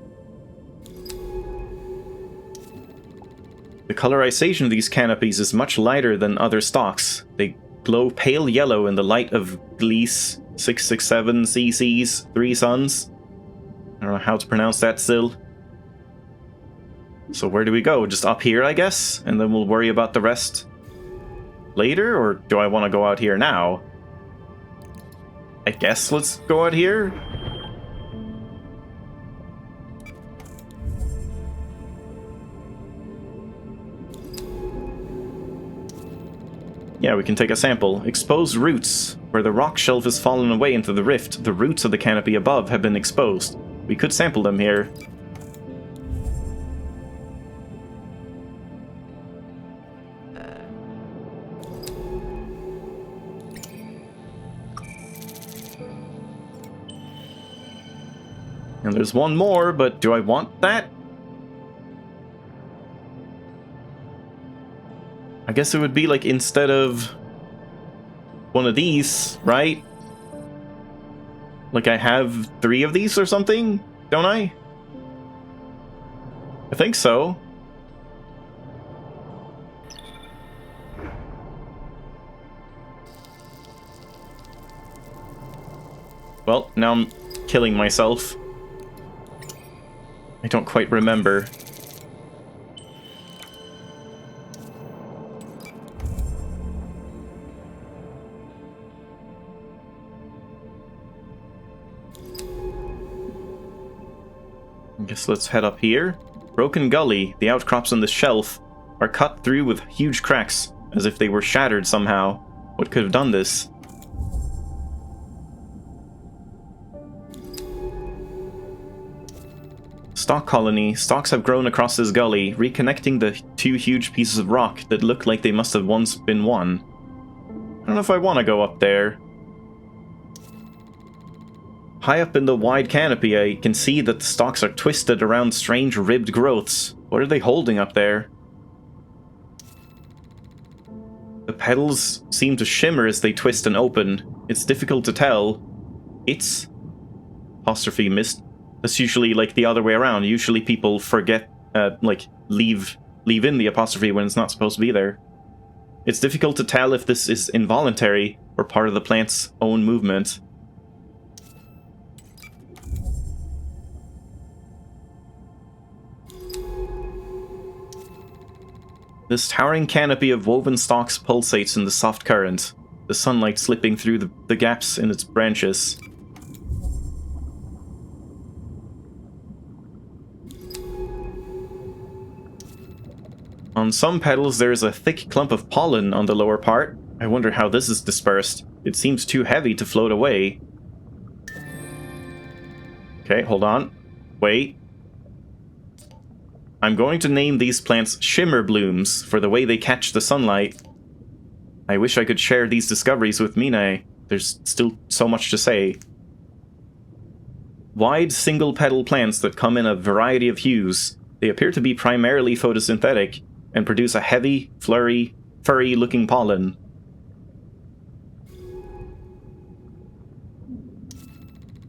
The colorization of these canopies is much lighter than other stalks. They glow pale yellow in the light of Gliese 667 CC's 3 suns. I don't know how to pronounce that still. So where do we go? Just up here, I guess? And then we'll worry about the rest later? Or do I want to go out here now? I guess let's go out here. Yeah, we can take a sample. Exposed roots. Where the rock shelf has fallen away into the rift, the roots of the canopy above have been exposed. We could sample them here. And there's one more, but do I want that? I guess it would be like instead of one of these, right? Like I have 3 of these or something, don't I? I think so. Well, now I'm killing myself. I don't quite remember. I guess let's head up here. Broken gully. The outcrops on the shelf are cut through with huge cracks, as if they were shattered somehow. What could have done this? Stock colony. Stalks have grown across this gully, reconnecting the 2 huge pieces of rock that look like they must have once been one. I don't know if I want to go up there. High up in the wide canopy, I can see that the stalks are twisted around strange ribbed growths. What are they holding up there? The petals seem to shimmer as they twist and open. It's difficult to tell. It's... apostrophe missed. That's usually like the other way around. Usually people forget, like, leave in the apostrophe when it's not supposed to be there. It's difficult to tell if this is involuntary or part of the plant's own movement. This towering canopy of woven stalks pulsates in the soft current, the sunlight slipping through the gaps in its branches. On some petals there is a thick clump of pollen on the lower part. I wonder how this is dispersed. It seems too heavy to float away. Okay, hold on. Wait. I'm going to name these plants shimmer blooms for the way they catch the sunlight. I wish I could share these discoveries with Minae. There's still so much to say. Wide single-petal plants that come in a variety of hues. They appear to be primarily photosynthetic and produce a heavy, furry-looking pollen.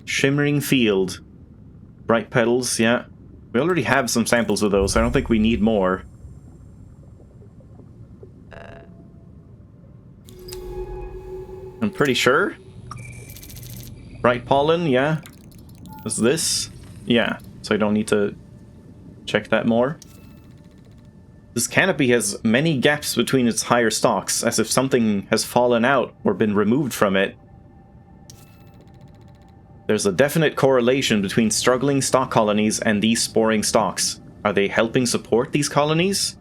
Shimmering field. Bright petals, yeah. We already have some samples of those, so I don't think we need more. I'm pretty sure. Bright pollen, yeah. Is this? Yeah, so I don't need to check that more. This canopy has many gaps between its higher stalks, as if something has fallen out or been removed from it. There's a definite correlation between struggling stalk colonies and these sporing stalks. Are they helping support these colonies?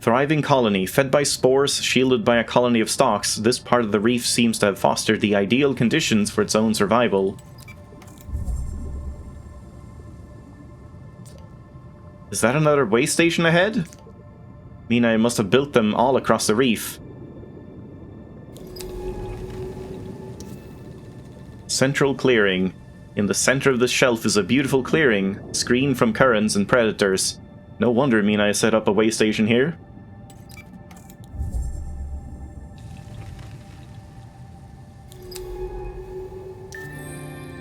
Thriving colony, fed by spores, shielded by a colony of stalks, this part of the reef seems to have fostered the ideal conditions for its own survival. Is that another way station ahead? Minae must have built them all across the reef. Central clearing. In the center of the shelf is a beautiful clearing, screened from currents and predators. No wonder Minae set up a way station here.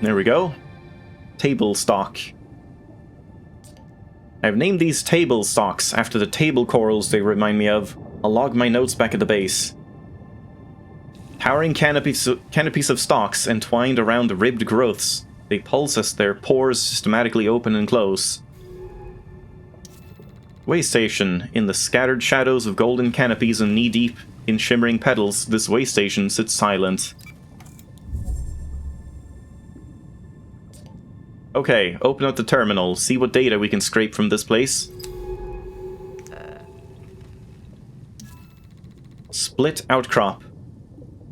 There we go. Table stock. I've named these table stalks after the table corals they remind me of. I'll log my notes back at the base. Towering canopies of stalks entwined around the ribbed growths. They pulse as their pores systematically open and close. Way station. In the scattered shadows of golden canopies and knee-deep in shimmering petals, this way station sits silent. Okay, open up the terminal, see what data we can scrape from this place. Split outcrop.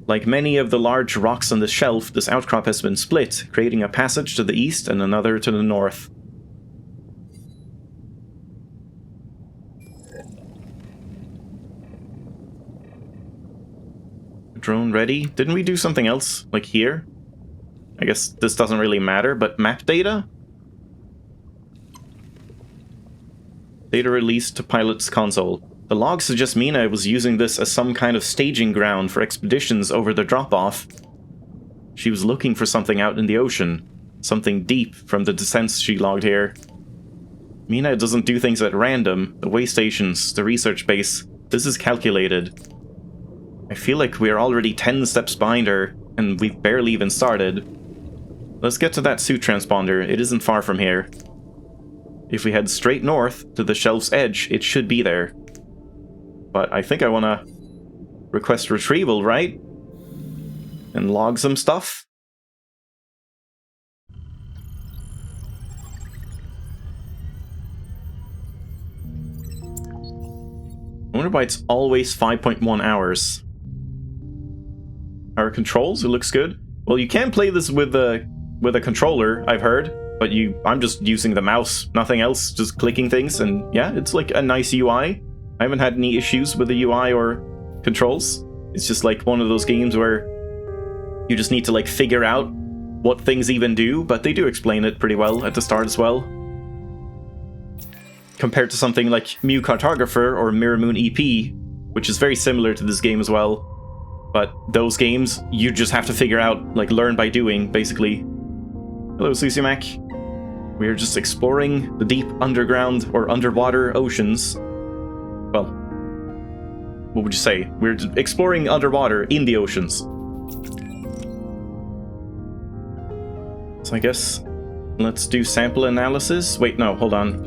Like many of the large rocks on the shelf, this outcrop has been split, creating a passage to the east and another to the north. Drone ready? Didn't we do something else, like here? I guess this doesn't really matter, but map data? Data released to pilot's console. The log suggests Minae was using this as some kind of staging ground for expeditions over the drop-off. She was looking for something out in the ocean. Something deep from the descents she logged here. Minae doesn't do things at random. The way stations, the research base, this is calculated. I feel like we're already 10 steps behind her, and we've barely even started. Let's get to that suit transponder. It isn't far from here. If we head straight north to the shelf's edge, it should be there. But I think I want to request retrieval, right? And log some stuff. I wonder why it's always 5.1 hours. Our controls, it looks good. Well, you can play this with a controller, I've heard, but I'm just using the mouse, nothing else, just clicking things, and yeah, it's like a nice UI. I haven't had any issues with the UI or controls. It's just like one of those games where you just need to like figure out what things even do, but they do explain it pretty well at the start as well. Compared to something like Mew Cartographer or Mirror Moon EP, which is very similar to this game as well. But those games, you just have to figure out, like, learn by doing, basically. Hello, Susie Mac. We're just exploring the deep underground or underwater oceans. Well, what would you say? We're exploring underwater in the oceans. So I guess let's do sample analysis. Wait, no, hold on.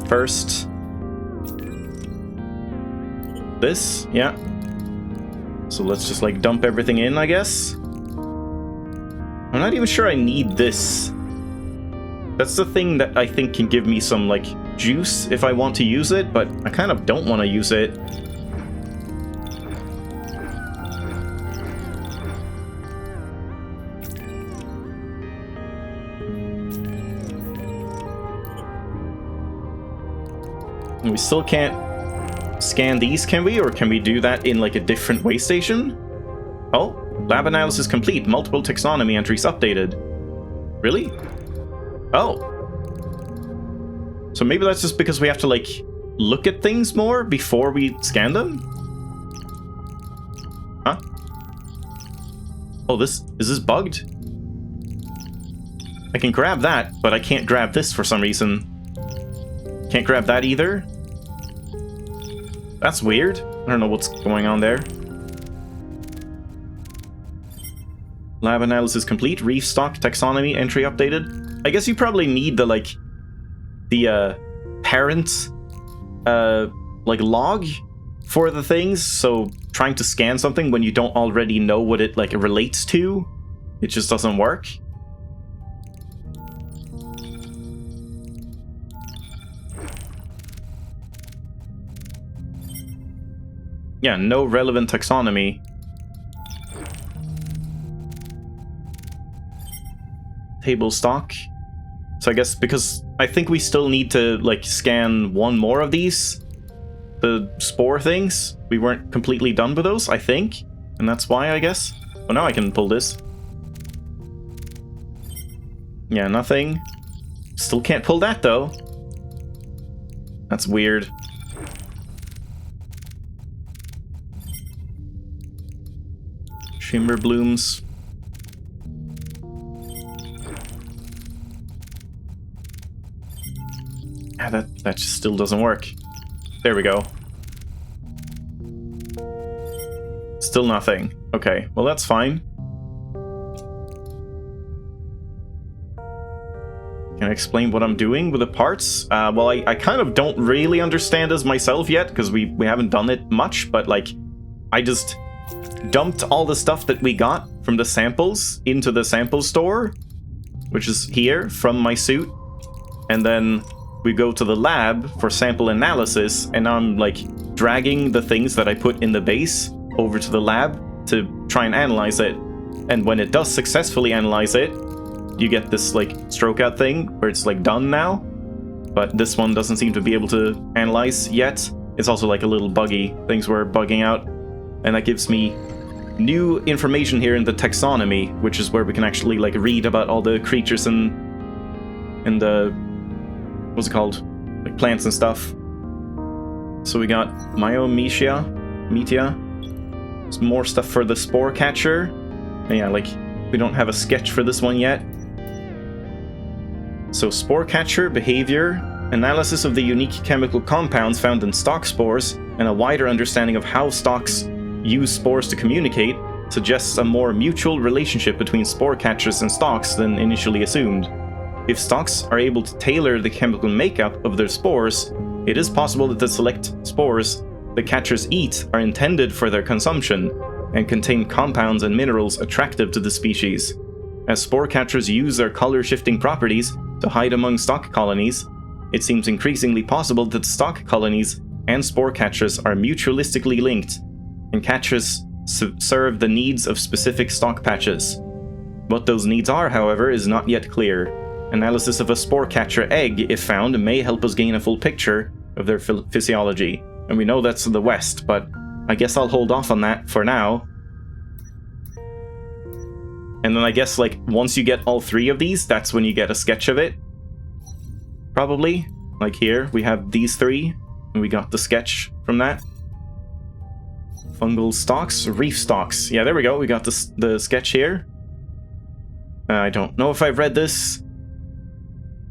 First, this, yeah. So let's just like dump everything in, I guess. I'm not even sure I need this. That's the thing that I think can give me some like juice if I want to use it, but I kind of don't want to use it. We still can't scan these, can we? Or can we do that in like a different way station? Oh, lab analysis complete. Multiple taxonomy entries updated. Really? Oh. So maybe that's just because we have to like look at things more before we scan them? Huh? Oh, is this bugged? I can grab that, but I can't grab this for some reason. Can't grab that either? That's weird. I don't know what's going on there. Lab analysis complete. Reef stock taxonomy entry updated. I guess you probably need the like the parent like log for the things. So trying to scan something when you don't already know what it like relates to, it just doesn't work. Yeah, no relevant taxonomy. Table stock. So I guess because I think we still need to like scan one more of these. The spore things. We weren't completely done with those, I think. And that's why, I guess. Oh, now I can pull this. Yeah, nothing. Still can't pull that though. That's weird. Shimmer blooms. Ah, that just still doesn't work. There we go. Still nothing. Okay, well that's fine. Can I explain what I'm doing with the parts? Well, I kind of don't really understand this myself yet, because we haven't done it much, but like, I just dumped all the stuff that we got from the samples into the sample store, which is here from my suit, and then we go to the lab for sample analysis, and now I'm like dragging the things that I put in the base over to the lab to try and analyze it. And when it does successfully analyze it, you get this like stroke out thing where it's like done now, but this one doesn't seem to be able to analyze yet. It's also like a little buggy. Things were bugging out, and that gives me new information here in the taxonomy, which is where we can actually like read about all the creatures and the, what's it called, like like plants and stuff. So we got Metia. Some more stuff for the spore catcher. And yeah, like, we don't have a sketch for this one yet. So spore catcher, behavior, analysis of the unique chemical compounds found in stalk spores, and a wider understanding of how stalks use spores to communicate suggests a more mutual relationship between spore catchers and stalks than initially assumed. If stalks are able to tailor the chemical makeup of their spores, it is possible that the select spores the catchers eat are intended for their consumption, and contain compounds and minerals attractive to the species. As spore catchers use their color-shifting properties to hide among stalk colonies, it seems increasingly possible that stalk colonies and spore catchers are mutualistically linked, and catchers serve the needs of specific stalk patches. What those needs are, however, is not yet clear. Analysis of a spore catcher egg, if found, may help us gain a full picture of their physiology. And we know that's to the west, but I guess I'll hold off on that for now. And then I guess, like, once you get all 3 of these, that's when you get a sketch of it. Probably. Like here, we have these 3, and we got the sketch from that. Fungal stalks, reef stalks. Yeah, there we go, we got the sketch here. I don't know if I've read this.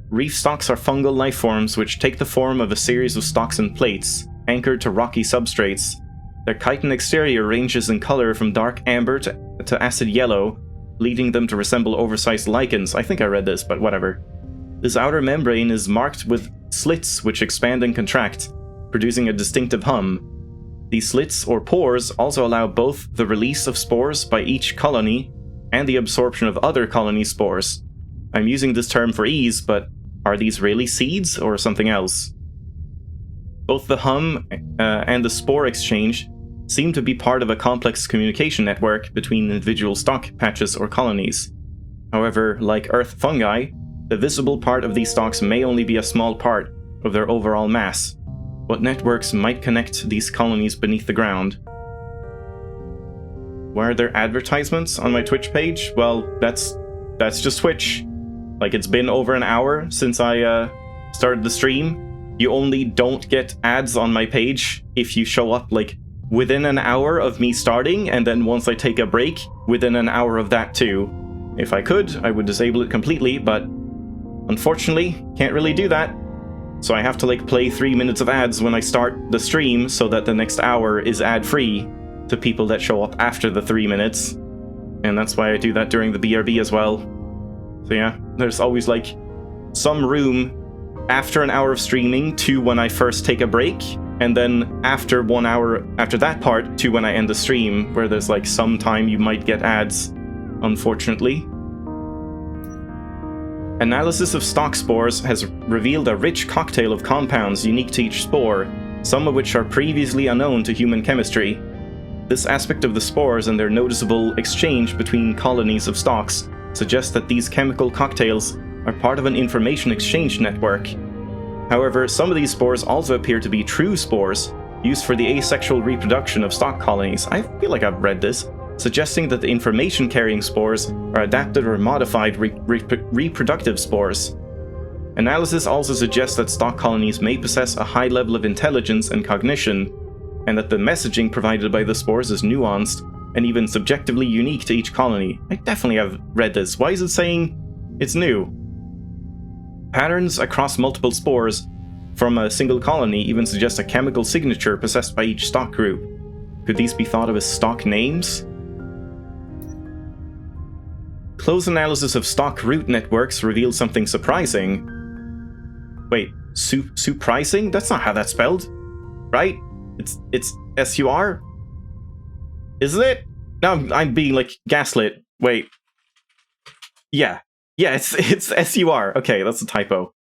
Reef stalks are fungal life forms which take the form of a series of stalks and plates, anchored to rocky substrates. Their chitin exterior ranges in color from dark amber to acid yellow, leading them to resemble oversized lichens. I think I read this, but whatever. This outer membrane is marked with slits which expand and contract, producing a distinctive hum. These slits, or pores, also allow both the release of spores by each colony and the absorption of other colony spores. I'm using this term for ease, but are these really seeds or something else? Both the hum and the spore exchange seem to be part of a complex communication network between individual stalk patches or colonies. However, like earth fungi, the visible part of these stalks may only be a small part of their overall mass. What networks might connect these colonies beneath the ground? Why are there advertisements on my Twitch page? Well, that's just Twitch. Like, it's been over an hour since I started the stream. You only don't get ads on my page if you show up, like, within an hour of me starting, and then once I take a break, within an hour of that too. If I could, I would disable it completely, but unfortunately, can't really do that. So I have to, like, play 3 minutes of ads when I start the stream so that the next hour is ad-free to people that show up after the 3 minutes. And that's why I do that during the BRB as well. So yeah, there's always, like, some room after an hour of streaming to when I first take a break, and then after 1 hour after that part to when I end the stream, where there's, like, some time you might get ads, unfortunately. Analysis of stalk spores has revealed a rich cocktail of compounds unique to each spore, some of which are previously unknown to human chemistry. This aspect of the spores and their noticeable exchange between colonies of stalks suggests that these chemical cocktails are part of an information exchange network. However, some of these spores also appear to be true spores, used for the asexual reproduction of stalk colonies. I feel like I've read this, suggesting that the information-carrying spores are adapted or modified reproductive spores. Analysis also suggests that stalk colonies may possess a high level of intelligence and cognition, and that the messaging provided by the spores is nuanced and even subjectively unique to each colony. I definitely have read this. Why is it saying it's new? Patterns across multiple spores from a single colony even suggest a chemical signature possessed by each stalk group. Could these be thought of as stalk names? Close analysis of stalk root networks reveals something surprising. Wait, surprising? That's not how that's spelled, right? It's S-U-R? Isn't it? No, I'm being, like, gaslit. Wait. Yeah, it's S-U-R. Okay, that's a typo.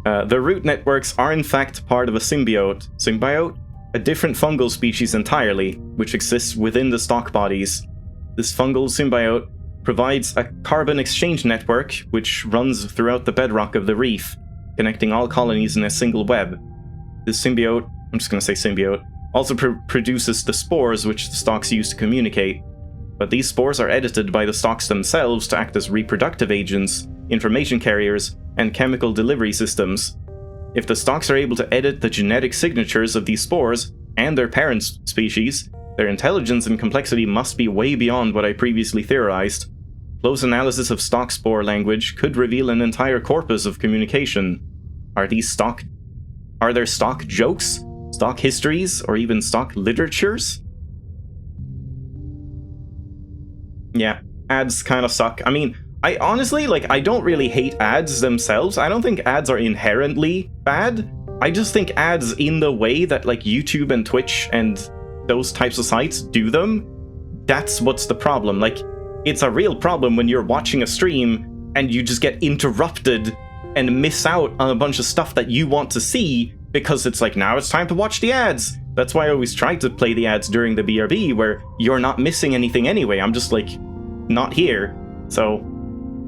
The root networks are in fact part of a symbiote. Symbiote? A different fungal species entirely, which exists within the stalk bodies. This fungal symbiote provides a carbon exchange network which runs throughout the bedrock of the reef, connecting all colonies in a single web. This symbiote, I'm just going to say symbiote, also produces the spores which the stalks use to communicate. But these spores are edited by the stalks themselves to act as reproductive agents, information carriers, and chemical delivery systems. If the stalks are able to edit the genetic signatures of these spores and their parent species, their intelligence and complexity must be way beyond what I previously theorized. Close analysis of stalk spore language could reveal an entire corpus of communication. Are there stalk jokes, stalk histories, or even stalk literatures? Yeah, ads kind of suck. I mean, I honestly, I don't really hate ads themselves. I don't think ads are inherently bad. I just think ads in the way that, YouTube and Twitch and those types of sites do them, that's what's the problem. It's a real problem when you're watching a stream and you just get interrupted and miss out on a bunch of stuff that you want to see because it's now it's time to watch the ads. That's why I always try to play the ads during the BRB, where you're not missing anything anyway. I'm just, not here. So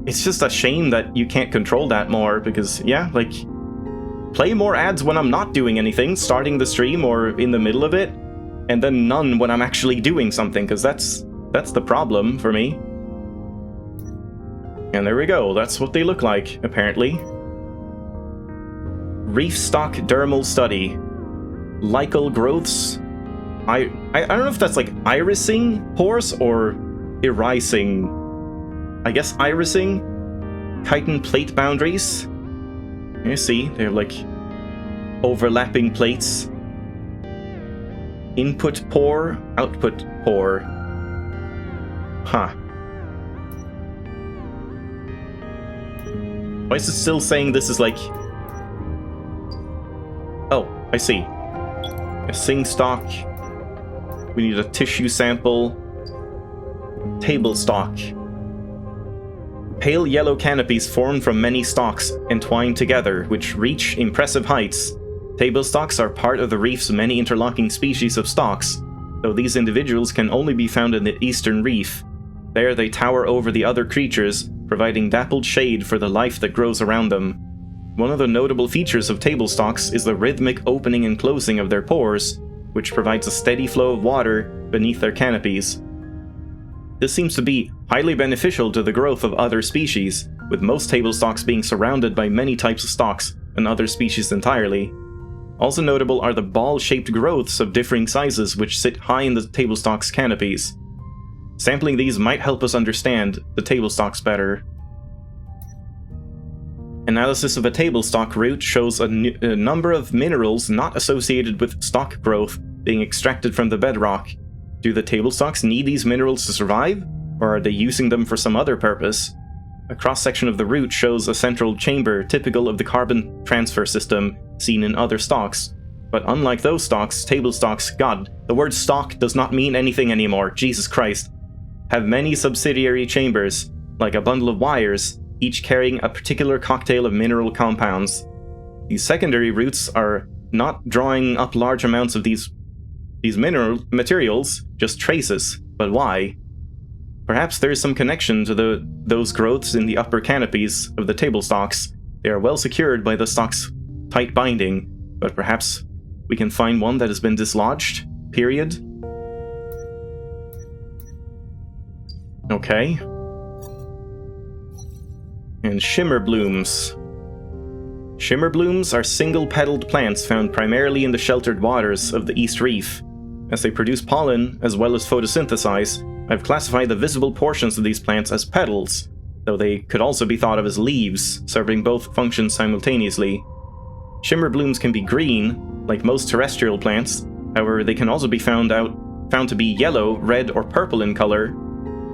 it's just a shame that you can't control that more, because, yeah, play more ads when I'm not doing anything, starting the stream or in the middle of it, and then none when I'm actually doing something, because that's the problem for me. And there we go, that's what they look like, apparently. Reef stock dermal study. Lichal growths. I don't know if that's irising pores or irising. I guess irising. Chitin plate boundaries. You see, they're overlapping plates. Input pore, output pore. Huh. Why is it still saying this is Oh, I see. A sing stalk. We need a tissue sample. Table stalk. Pale yellow canopies formed from many stalks entwined together, which reach impressive heights. Table stalks are part of the reef's many interlocking species of stalks, though these individuals can only be found in the eastern reef. There they tower over the other creatures, providing dappled shade for the life that grows around them. One of the notable features of table stalks is the rhythmic opening and closing of their pores, which provides a steady flow of water beneath their canopies. This seems to be highly beneficial to the growth of other species, with most table stalks being surrounded by many types of stalks and other species entirely. Also notable are the ball-shaped growths of differing sizes which sit high in the table stalk's canopies. Sampling these might help us understand the table stalks better. Analysis of a table stalk root shows a number of minerals not associated with stalk growth being extracted from the bedrock. Do the table stalks need these minerals to survive, or are they using them for some other purpose? A cross-section of the root shows a central chamber typical of the carbon transfer system seen in other stalks. But unlike those stalks, table stalks, God, the word stalk does not mean anything anymore, Jesus Christ, have many subsidiary chambers, like a bundle of wires, each carrying a particular cocktail of mineral compounds. These secondary roots are not drawing up large amounts of these mineral materials, just traces. But why? Perhaps there is some connection to those growths in the upper canopies of the table stalks. They are well secured by the stalk's tight binding, but perhaps we can find one that has been dislodged? Period. Okay. And shimmer blooms. Shimmer blooms are single-petaled plants found primarily in the sheltered waters of the East Reef. As they produce pollen, as well as photosynthesize, I've classified the visible portions of these plants as petals, though they could also be thought of as leaves, serving both functions simultaneously. Shimmer blooms can be green, like most terrestrial plants, however they can also be found to be yellow, red, or purple in color.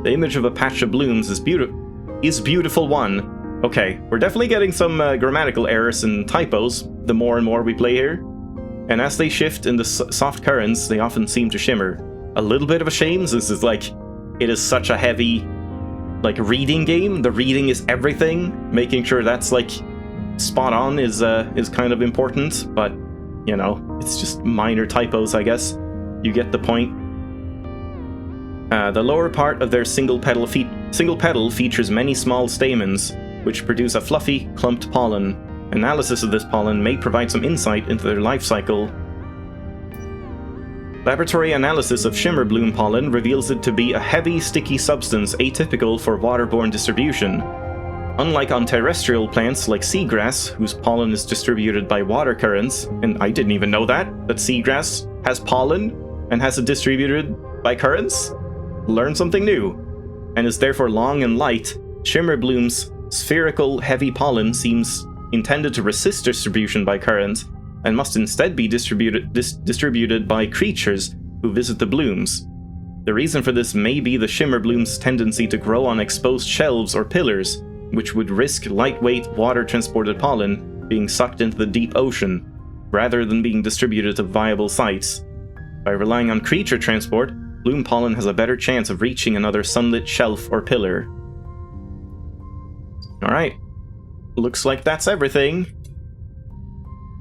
The image of a patch of blooms is beautiful one. Okay, we're definitely getting some grammatical errors and typos the more and more we play here. And as they shift in the soft currents, they often seem to shimmer. A little bit of a shame, since it is such a heavy, reading game. The reading is everything. Making sure that's, spot on is kind of important, but, you know, it's just minor typos, I guess. You get the point. The lower part of their single petal features many small stamens, which produce a fluffy, clumped pollen. Analysis of this pollen may provide some insight into their life cycle. Laboratory analysis of shimmer bloom pollen reveals it to be a heavy, sticky substance atypical for waterborne distribution. Unlike on terrestrial plants like seagrass, whose pollen is distributed by water currents, and I didn't even know that seagrass has pollen and has it distributed by currents? Learn something new. And is therefore long and light, Shimmerbloom's spherical, heavy pollen seems intended to resist distribution by currents, and must instead be distributed by creatures who visit the blooms. The reason for this may be the Shimmerbloom's tendency to grow on exposed shelves or pillars, which would risk lightweight, water-transported pollen being sucked into the deep ocean, rather than being distributed to viable sites. By relying on creature transport, bloom pollen has a better chance of reaching another sunlit shelf or pillar. Alright. Looks like that's everything.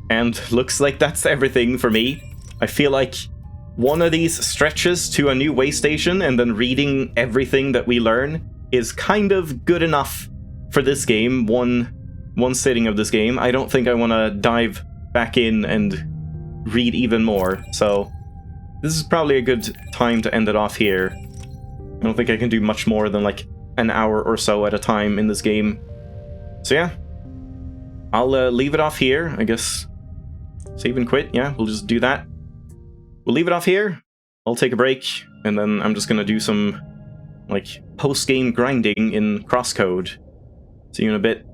And looks like that's everything for me. I feel like one of these stretches to a new way station and then reading everything that we learn is kind of good enough for this game, one sitting of this game. I don't think I want to dive back in and read even more, so this is probably a good time to end it off here. I don't think I can do much more than like an hour or so at a time in this game. So yeah, I'll leave it off here, I guess. Save and quit, yeah, we'll just do that. We'll leave it off here, I'll take a break, and then I'm just gonna do some, like, post-game grinding in Crosscode. See you in a bit.